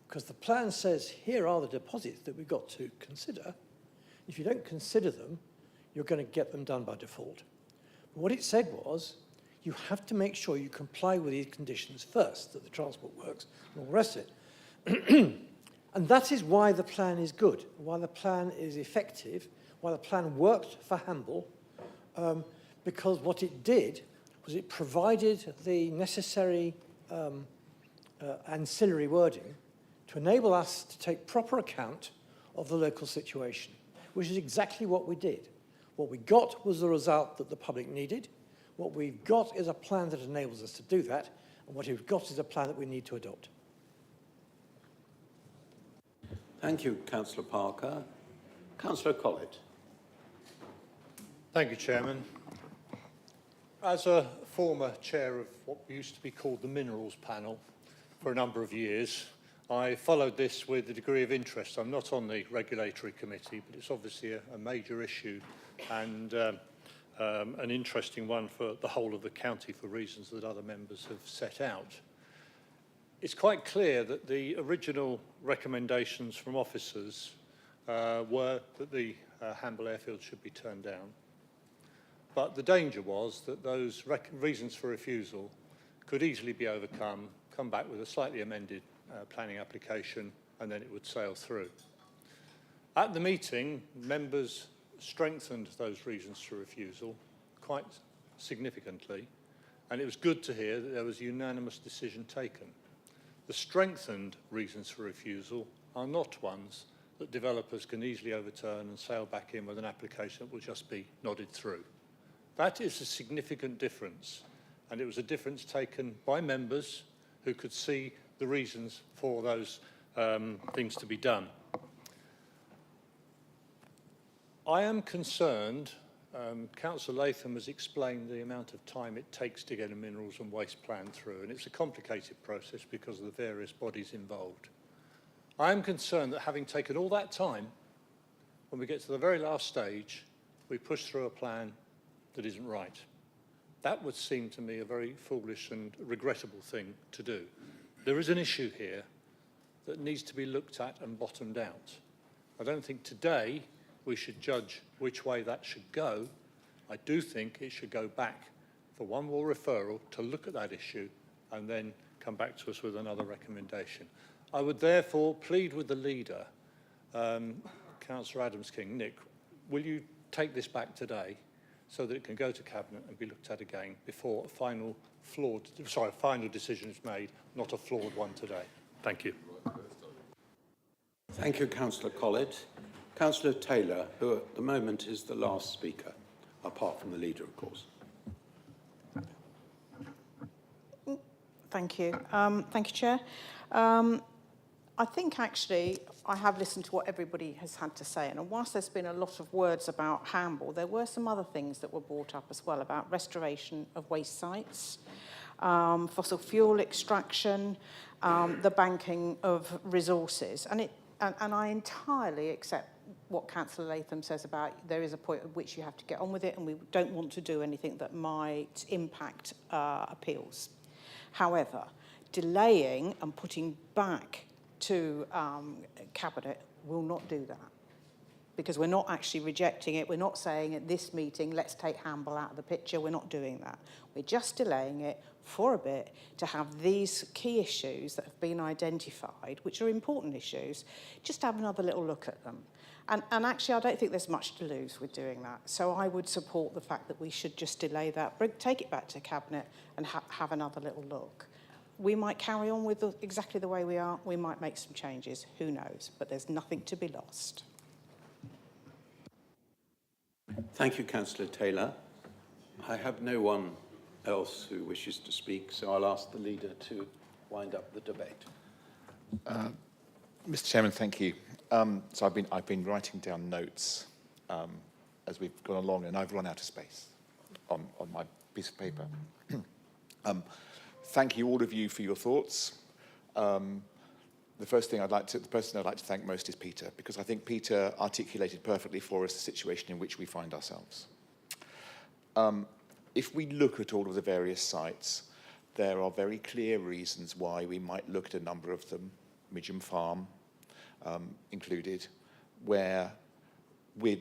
S: Because the plan says, here are the deposits that we've got to consider. If you don't consider them, you're going to get them done by default. But what it said was, you have to make sure you comply with these conditions first, that the transport works, and all the rest of it. And that is why the plan is good, why the plan is effective, why the plan worked for Hamble, because what it did was it provided the necessary ancillary wording to enable us to take proper account of the local situation, which is exactly what we did. What we got was the result that the public needed. What we've got is a plan that enables us to do that, and what we've got is a plan that we need to adopt.
A: Thank you, Councillor Parker. Councillor Collett.
Q: Thank you, Chairman. As a former chair of what used to be called the Minerals Panel for a number of years, I followed this with a degree of interest. I'm not on the regulatory committee, but it's obviously a major issue and an interesting one for the whole of the county for reasons that other members have set out. It's quite clear that the original recommendations from officers were that the Hamble airfield should be turned down. But the danger was that those reasons for refusal could easily be overcome, come back with a slightly amended planning application, and then it would sail through. At the meeting, members strengthened those reasons for refusal quite significantly, and it was good to hear that there was a unanimous decision taken. The strengthened reasons for refusal are not ones that developers can easily overturn and sail back in with an application that will just be nodded through. That is a significant difference, and it was a difference taken by members who could see the reasons for those things to be done. I am concerned, Councillor Latham has explained the amount of time it takes to get a minerals and waste plan through, and it's a complicated process because of the various bodies involved. I am concerned that having taken all that time, when we get to the very last stage, we push through a plan that isn't right. That would seem to me a very foolish and regrettable thing to do. There is an issue here that needs to be looked at and bottomed out. I don't think today we should judge which way that should go. I do think it should go back for one more referral to look at that issue and then come back to us with another recommendation. I would therefore plead with the leader, Councillor Adams-King, Nick, will you take this back today
T: so that it can go to Cabinet and be looked at again before a final decision is made, not a flawed one today. Thank you.
A: Thank you, Councillor Collett. Councillor Taylor, who at the moment is the last speaker, apart from the leader, of course.
U: Thank you. Thank you, Chair. I think actually I have listened to what everybody has had to say, and whilst there's been a lot of words about Hamble, there were some other things that were brought up as well about restoration of waste sites, fossil fuel extraction, the banking of resources, and I entirely accept what Councillor Latham says about there is a point at which you have to get on with it, and we don't want to do anything that might impact appeals. However, delaying and putting back to Cabinet will not do that, because we're not actually rejecting it. We're not saying at this meeting, let's take Hamble out of the picture. We're not doing that. We're just delaying it for a bit to have these key issues that have been identified, which are important issues, just have another little look at them. And actually, I don't think there's much to lose with doing that. So I would support the fact that we should just delay that, take it back to Cabinet and have another little look. We might carry on with exactly the way we are. We might make some changes. Who knows? But there's nothing to be lost.
A: Thank you, Councillor Taylor. I have no one else who wishes to speak, so I'll ask the leader to wind up the debate.
G: Mr. Chairman, thank you. So I've been writing down notes as we've gone along, and I've run out of space on my piece of paper. Thank you, all of you, for your thoughts. The person I'd like to thank most is Peter, because I think Peter articulated perfectly for us the situation in which we find ourselves. If we look at all of the various sites, there are very clear reasons why we might look at a number of them, Midgham Farm included, where we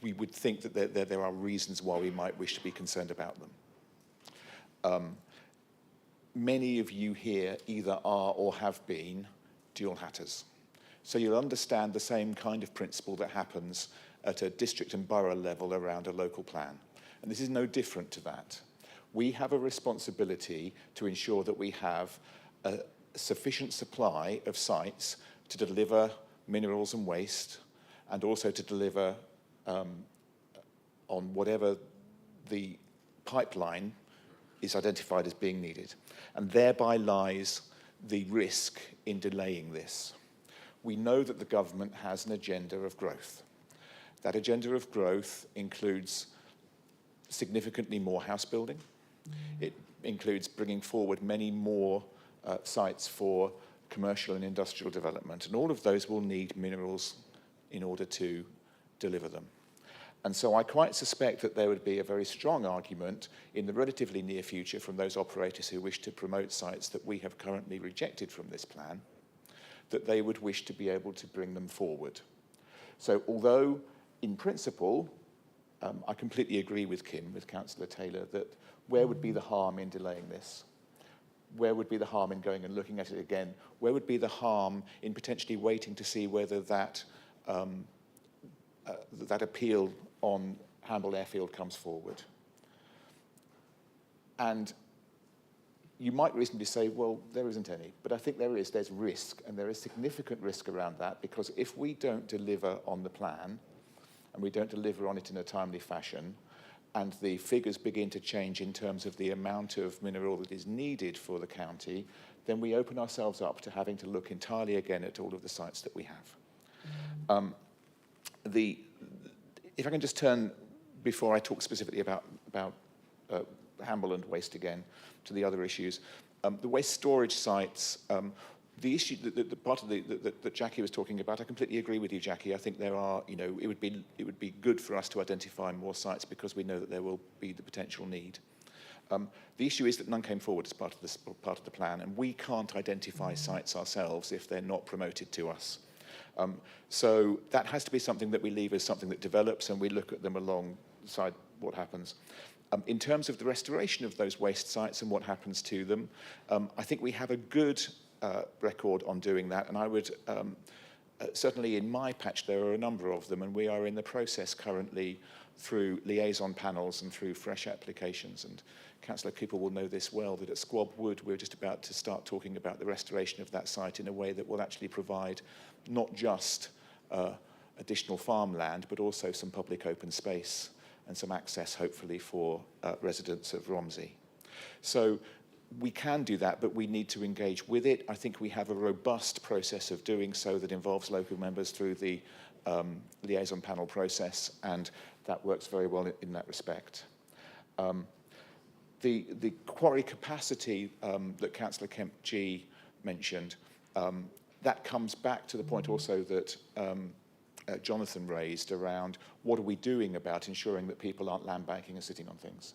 G: would think that there are reasons why we might wish to be concerned about them. Many of you here either are or have been dual hatters. So you'll understand the same kind of principle that happens at a district and borough level around a local plan. And this is no different to that. We have a responsibility to ensure that we have a sufficient supply of sites to deliver minerals and waste, and also to deliver on whatever the pipeline is identified as being needed. And thereby lies the risk in delaying this. We know that the government has an agenda of growth. That agenda of growth includes significantly more house building. It includes bringing forward many more sites for commercial and industrial development, and all of those will need minerals in order to deliver them. And so I quite suspect that there would be a very strong argument in the relatively near future from those operators who wish to promote sites that we have currently rejected from this plan, that they would wish to be able to bring them forward. So although in principle, I completely agree with Councillor Taylor, that where would be the harm in delaying this? Where would be the harm in going and looking at it again? Where would be the harm in potentially waiting to see whether that that appeal on Hamble Airfield comes forward? And you might reasonably say, well, there isn't any, but I think there is. There's risk, and there is significant risk around that, because if we don't deliver on the plan, and we don't deliver on it in a timely fashion, and the figures begin to change in terms of the amount of mineral that is needed for the county, then we open ourselves up to having to look entirely again at all of the sites that we have. If I can just turn, before I talk specifically about Hamble and waste again, to the other issues. The waste storage sites, the issue, the part of that Jackie was talking about, I completely agree with you, Jackie. I think there are, it would be good for us to identify more sites, because we know that there will be the potential need. The issue is that none came forward as part of the plan, and we can't identify sites ourselves if they're not promoted to us. So that has to be something that we leave as something that develops, and we look at them alongside what happens. In terms of the restoration of those waste sites and what happens to them, I think we have a good record on doing that, and I would certainly in my patch there are a number of them, and we are in the process currently through liaison panels and through fresh applications. And Councillor Cooper will know this well, that at Squab Wood we're just about to start talking about the restoration of that site in a way that will actually provide not just additional farmland, but also some public open space and some access, hopefully, for residents of Romsey. So we can do that, but we need to engage with it. I think we have a robust process of doing so that involves local members through the liaison panel process, and that works very well in that respect. The quarry capacity that Councillor Kemp-G mentioned, that comes back to the point also that Jonathan raised around what are we doing about ensuring that people aren't land banking and sitting on things.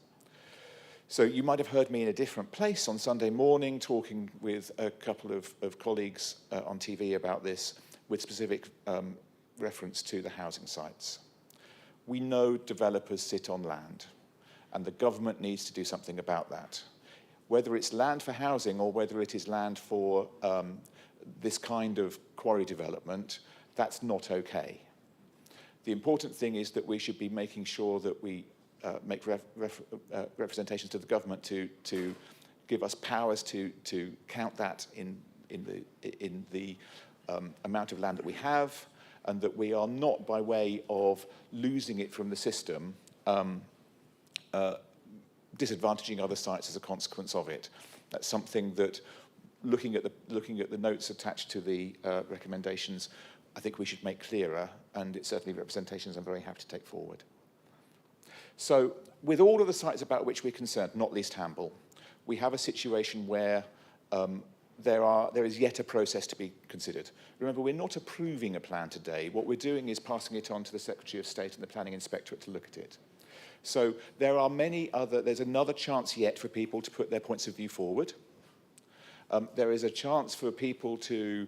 G: So you might have heard me in a different place on Sunday morning talking with a couple of colleagues on TV about this with specific reference to the housing sites. We know developers sit on land, and the government needs to do something about that. Whether it's land for housing or whether it is land for this kind of quarry development, that's not okay. The important thing is that we should be making sure that we make representations to the government to give us powers to count that in the amount of land that we have, and that we are not, by way of losing it from the system, disadvantaging other sites as a consequence of it. That's something that, looking at the notes attached to the recommendations, I think we should make clearer, and it's certainly representations I'm very happy to take forward. So, with all of the sites about which we're concerned, not least Hamble, we have a situation where there is yet a process to be considered. Remember, we're not approving a plan today. What we're doing is passing it on to the Secretary of State and the Planning Inspectorate to look at it. So there are there's another chance yet for people to put their points of view forward. There is a chance for people to,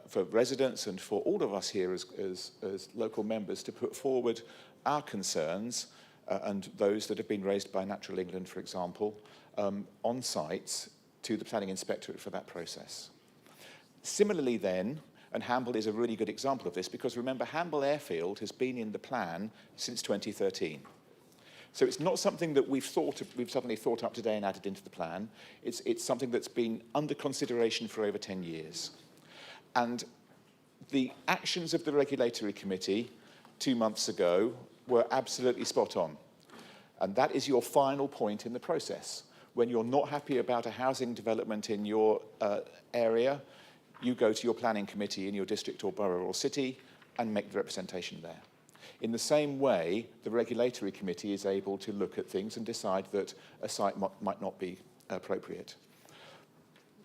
G: for residents and for all of us here as local members to put forward our concerns and those that have been raised by Natural England, for example, on sites to the Planning Inspectorate for that process. Similarly then, and Hamble is a really good example of this, because remember, Hamble Airfield has been in the plan since 2013. So it's not something that we've suddenly thought up today and added into the plan. It's something that's been under consideration for over 10 years. And the actions of the Regulatory Committee 2 months ago were absolutely spot on. And that is your final point in the process. When you're not happy about a housing development in your area, you go to your planning committee in your district or borough or city and make the representation there. In the same way, the Regulatory Committee is able to look at things and decide that a site might not be appropriate.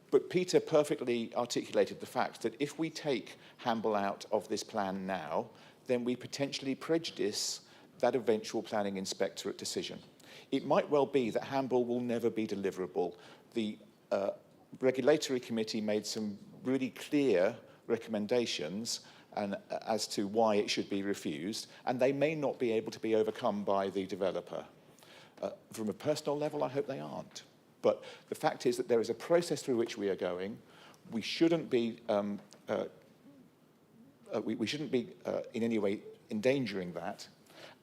G: But Peter perfectly articulated the fact that if we take Hamble out of this plan now, then we potentially prejudice that eventual planning inspectorate decision. It might well be that Hamble will never be deliverable. The Regulatory Committee made some really clear recommendations as to why it should be refused, and they may not be able to be overcome by the developer. From a personal level, I hope they aren't. But the fact is that there is a process through which we are going. We shouldn't be in any way endangering that.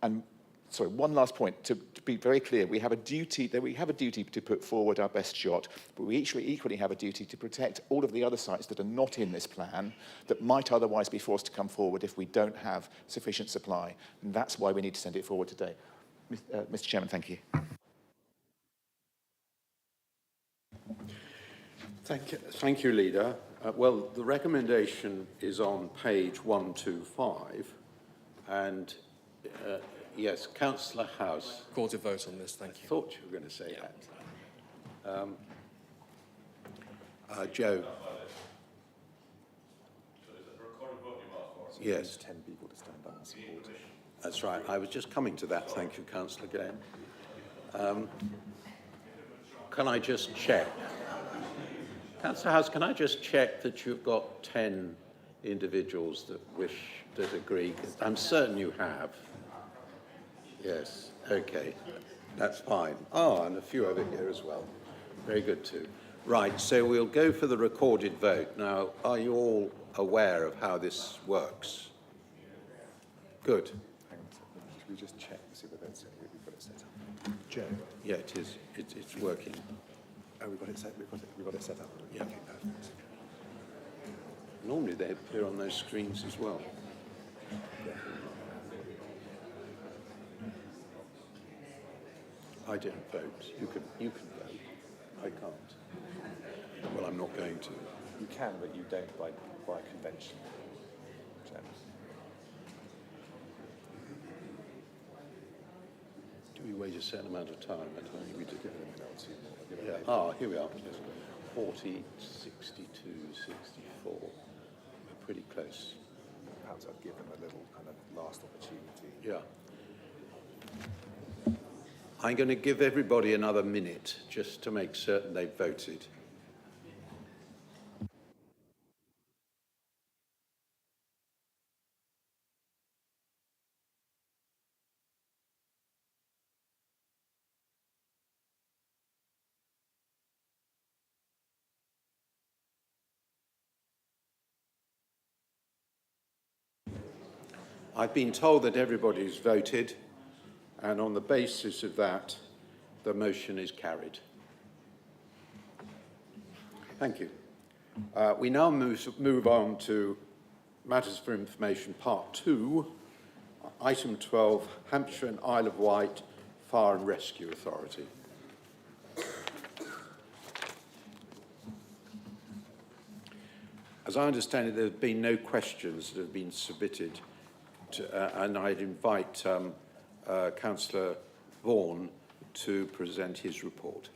G: And sorry, one last point to be very clear: we have a duty to put forward our best shot, but we equally have a duty to protect all of the other sites that are not in this plan that might otherwise be forced to come forward if we don't have sufficient supply. And that's why we need to send it forward today. Mr. Chairman, thank you.
A: Thank you, Leader. Well, the recommendation is on page 125, and yes, Councillor House.
P: Call to vote on this, thank you.
A: I thought you were going to say that. Joe. Yes.
G: 10 people to stand up and support it.
A: That's right. I was just coming to that. Thank you, Councillor Glenn. Can I just check? Councillor House, can I just check that you've got 10 individuals that agree? I'm certain you have. Yes, okay, that's fine. Oh, and a few over here as well. Very good too. Right, so we'll go for the recorded vote. Now, are you all aware of how this works? Good.
G: Hang on a second. Should we just check to see whether we've got it set up? Joe?
A: Yeah, it is. It's working.
G: Oh, we've got it set up.
A: Yeah.
G: Okay, perfect.
A: Normally they appear on those screens as well. I don't vote. You can vote. I can't. Well, I'm not going to.
G: You can, but you don't by convention. Chairman.
A: Do we wait a certain amount of time? I don't think we do.
G: Yeah.
A: Ah, here we are. 40, 62, 64. We're pretty close.
G: Perhaps I'd give them a little kind of last opportunity.
A: Yeah. I'm going to give everybody another minute just to make certain they've voted. I've been told that everybody's voted, and on the basis of that, the motion is carried. Thank you. We now move on to Matters for Information, Part 2, Item 12, Hampshire and Isle of Wight Fire and Rescue Authority. As I understand it, there have been no questions that have been submitted, and I'd invite Councillor Vaughan to present his report.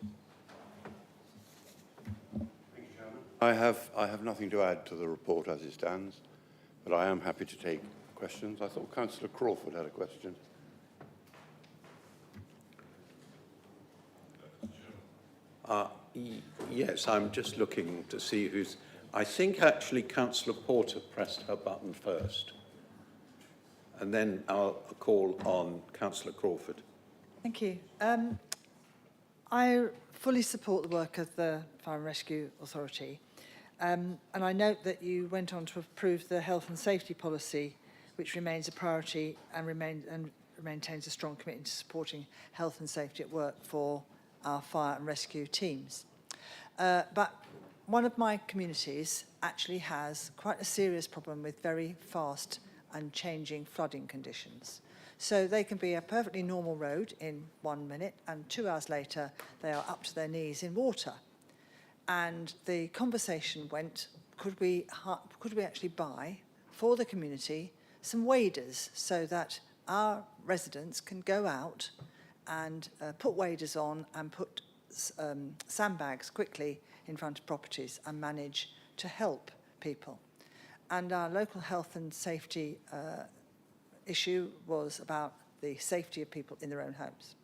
B: I have nothing to add to the report as it stands, but I am happy to take questions. I thought Councillor Crawford had a question.
A: Yes, I'm just looking to see who's... I think actually Councillor Porter pressed her button first. And then I'll call on Councillor Crawford.
J: Thank you. I fully support the work of the Fire and Rescue Authority. And I note that you went on to approve the health and safety policy, which remains a priority and maintains a strong commitment to supporting health and safety at work for our fire and rescue teams. But one of my communities actually has quite a serious problem with very fast and changing flooding conditions. So they can be a perfectly normal road in 1 minute, and 2 hours later they are up to their knees in water. And the conversation went, could we actually buy for the community some waders so that our residents can go out and put waders on and put sandbags quickly in front of properties and manage to help people. And our local health and safety issue was about the safety of people in their own homes.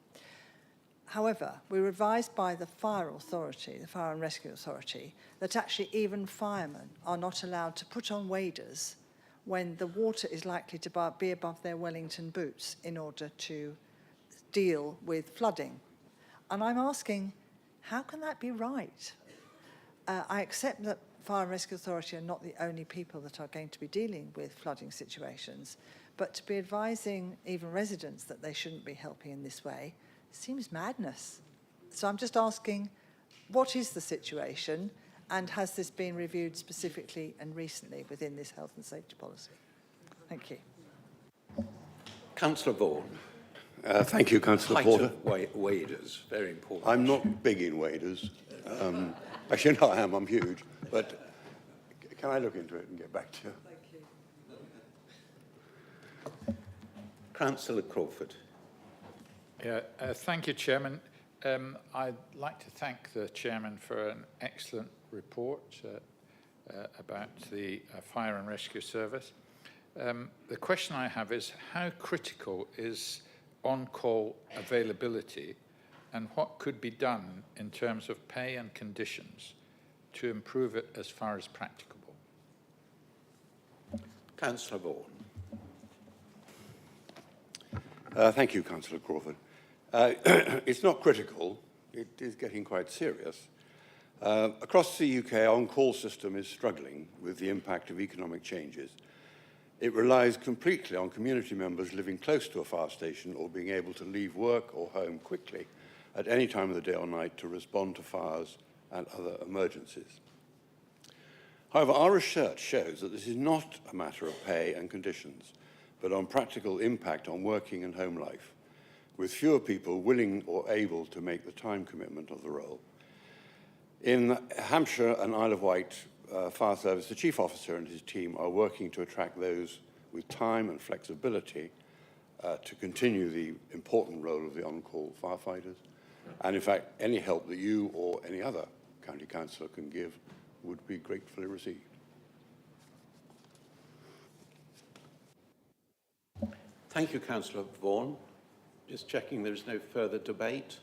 J: However, we were advised by the Fire Authority, the Fire and Rescue Authority, that actually even firemen are not allowed to put on waders when the water is likely to be above their Wellington boots in order to deal with flooding. And I'm asking, how can that be right? I accept that Fire and Rescue Authority are not the only people that are going to be dealing with flooding situations, but to be advising even residents that they shouldn't be helping in this way seems madness. So I'm just asking, what is the situation, and has this been reviewed specifically and recently within this health and safety policy? Thank you.
A: Councillor Vaughan.
B: Thank you, Councillor Porter.
A: Waders, very important.
B: I'm not big in waders. Actually, no, I am. I'm huge. But can I look into it and get back to you?
A: Thank you. Councillor Crawford.
O: Yeah, thank you, Chairman. I'd like to thank the Chairman for an excellent report about the Fire and Rescue Service. The question I have is, how critical is on-call availability, and what could be done in terms of pay and conditions to improve it as far as practicable?
A: Councillor Vaughan.
B: Thank you, Councillor Crawford. It's not critical. It is getting quite serious. Across the UK, our on-call system is struggling with the impact of economic changes. It relies completely on community members living close to a fire station or being able to leave work or home quickly at any time of the day or night to respond to fires and other emergencies. However, our research shows that this is not a matter of pay and conditions, but on practical impact on working and home life, with fewer people willing or able to make the time commitment of the role. In Hampshire and Isle of Wight Fire Service, the Chief Officer and his team are working to attract those with time and flexibility to continue the important role of the on-call firefighters. And in fact, any help that you or any other county councillor can give would be gratefully received.
A: Thank you, Councillor Vaughan. Just checking there's no further debate.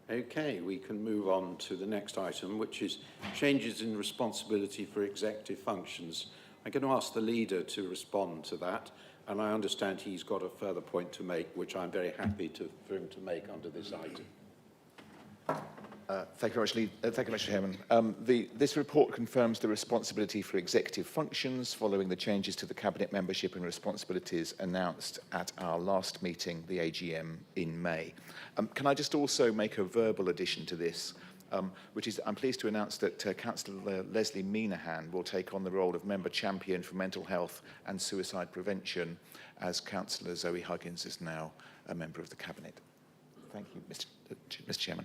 A: Okay, we can move on to the next item, which is changes in responsibility for executive functions. I'm going to ask the leader to respond to that, and I understand he's got a further point to make, which I'm very happy for him to make under this item.
G: Thank you very much, Chairman. This report confirms the responsibility for executive functions following the changes to the Cabinet membership and responsibilities announced at our last meeting, the AGM, in May. Can I just also make a verbal addition to this, which is I'm pleased to announce that Councillor Leslie Minahan will take on the role of Member Champion for Mental Health and Suicide Prevention, as Councillor Zoe Huggins is now a member of the Cabinet. Thank you, Mr. Chairman.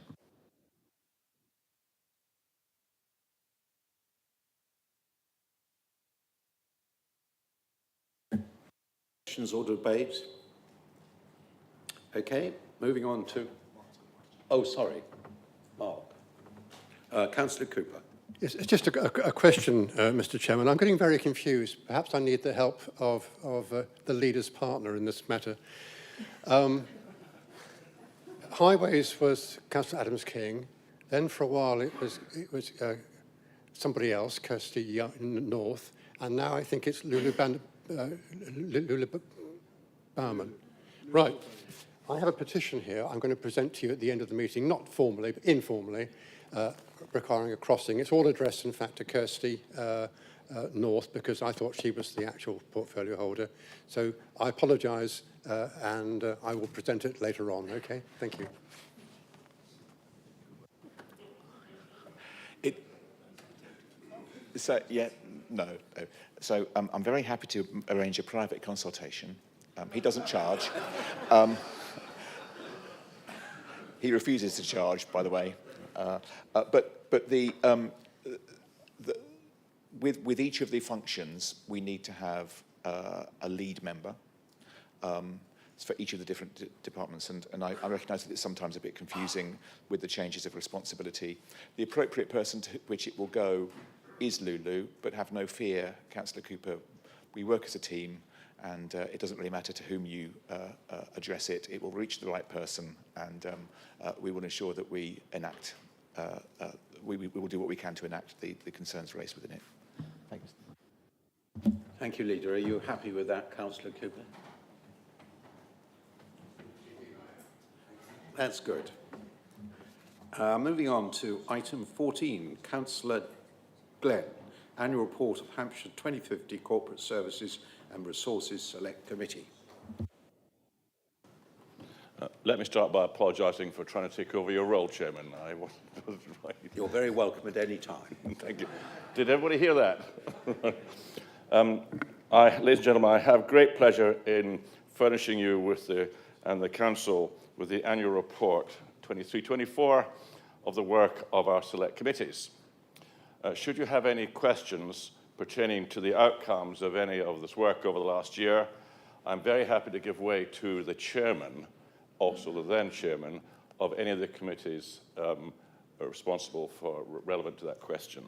A: Questions or debate? Okay, moving on to... Oh, sorry, Mark. Councillor Cooper.
Q: It's just a question, Mr. Chairman. I'm getting very confused. Perhaps I need the help of the leader's partner in this matter. Highways was Councillor Adams-King. Then for a while it was somebody else, Kirsty North, and now I think it's Lulu Barman. Right. I have a petition here I'm going to present to you at the end of the meeting, not formally, but informally, requiring a crossing. It's all addressed, in fact, to Kirsty North, because I thought she was the actual portfolio holder. So I apologise, and I will present it later on, okay? Thank you.
G: So I'm very happy to arrange a private consultation. He doesn't charge. He refuses to charge, by the way. With each of the functions, we need to have a lead member for each of the different departments, and I recognise that it's sometimes a bit confusing with the changes of responsibility. The appropriate person to which it will go is Lulu, but have no fear, Councillor Cooper. We work as a team, and it doesn't really matter to whom you address it. It will reach the right person, and we will ensure that we enact. We will do what we can to enact the concerns raised within it. Thank you.
A: Thank you, Leader. Are you happy with that, Councillor Cooper? That's good. Moving on to item 14, Councillor Glenn, Annual Report of Hampshire 2050 Corporate Services and Resources Select Committee.
F: Let me start by apologising for trying to take over your role, Chairman. I wasn't right.
A: You're very welcome at any time.
F: Thank you. Did everybody hear that? Ladies and gentlemen, I have great pleasure in furnishing you with the Council with the annual report 23-24 of the work of our select committees. Should you have any questions pertaining to the outcomes of any of this work over the last year, I'm very happy to give way to the chairman, also the then chairman, of any of the committees responsible for relevant to that question.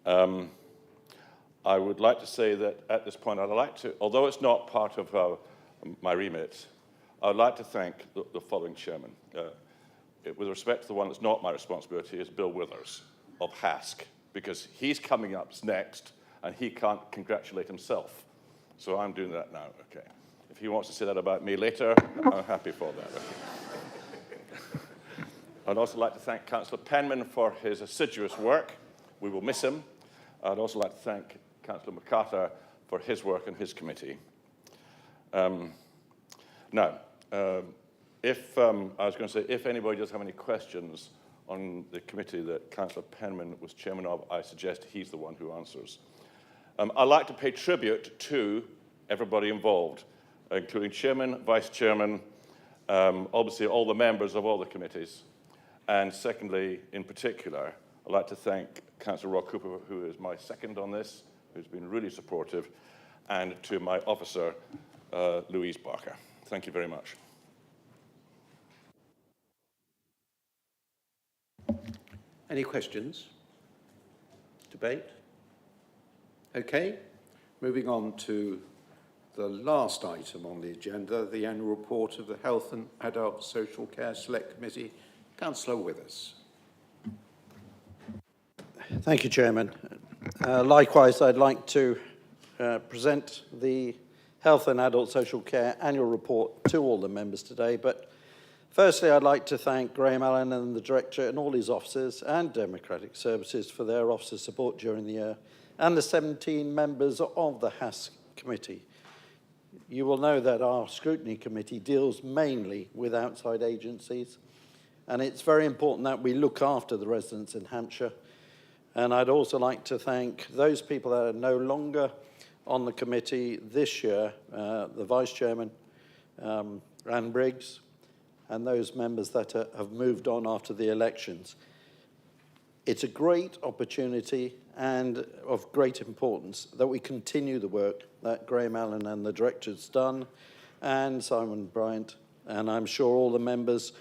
F: I would like to say that at this point, I'd like to, although it's not part of my remit, I'd like to thank the following chairman. With respect to the one that's not my responsibility is Bill Withers of HASC, because he's coming up next and he can't congratulate himself. So I'm doing that now, okay. If he wants to say that about me later, I'm happy for that. I'd also like to thank Councillor Penman for his assiduous work. We will miss him. I'd also like to thank Councillor McCarthy for his work in his committee. Now, I was going to say, if anybody does have any questions on the committee that Councillor Penman was chairman of, I suggest he's the one who answers. I'd like to pay tribute to everybody involved, including chairman, vice chairman, obviously all the members of all the committees, and secondly, in particular, I'd like to thank Councillor Rob Cooper, who is my second on this, who's been really supportive, and to my officer, Louise Barker. Thank you very much.
A: Any questions? Debate? Okay, moving on to the last item on the agenda, the annual report of the Health and Adult Social Care Select Committee. Councillor Withers.
C: Thank you, Chairman. Likewise, I'd like to present the Health and Adult Social Care Annual Report to all the members today. But firstly, I'd like to thank Graham Allen and the Director and all his officers and Democratic Services for their officer support during the year, and the 17 members of the HASC Committee. You will know that our Scrutiny Committee deals mainly with outside agencies, and it's very important that we look after the residents in Hampshire. And I'd also like to thank those people that are no longer on the committee this year, the Vice Chairman, Anne Briggs, and those members that have moved on after the elections. It's a great opportunity and of great importance that we continue the work that Graham Allen and the Director's done, and Simon Bryant, and I'm sure all the members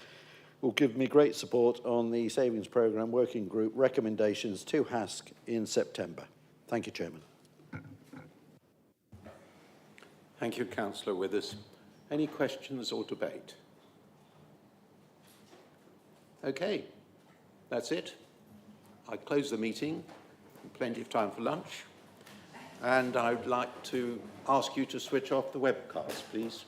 C: will give me great support on the Savings Programme Working Group recommendations to HASC in September. Thank you, Chairman.
A: Thank you, Councillor Withers. Any questions or debate? Okay, that's it. I close the meeting. Plenty of time for lunch. And I would like to ask you to switch off the webcast, please.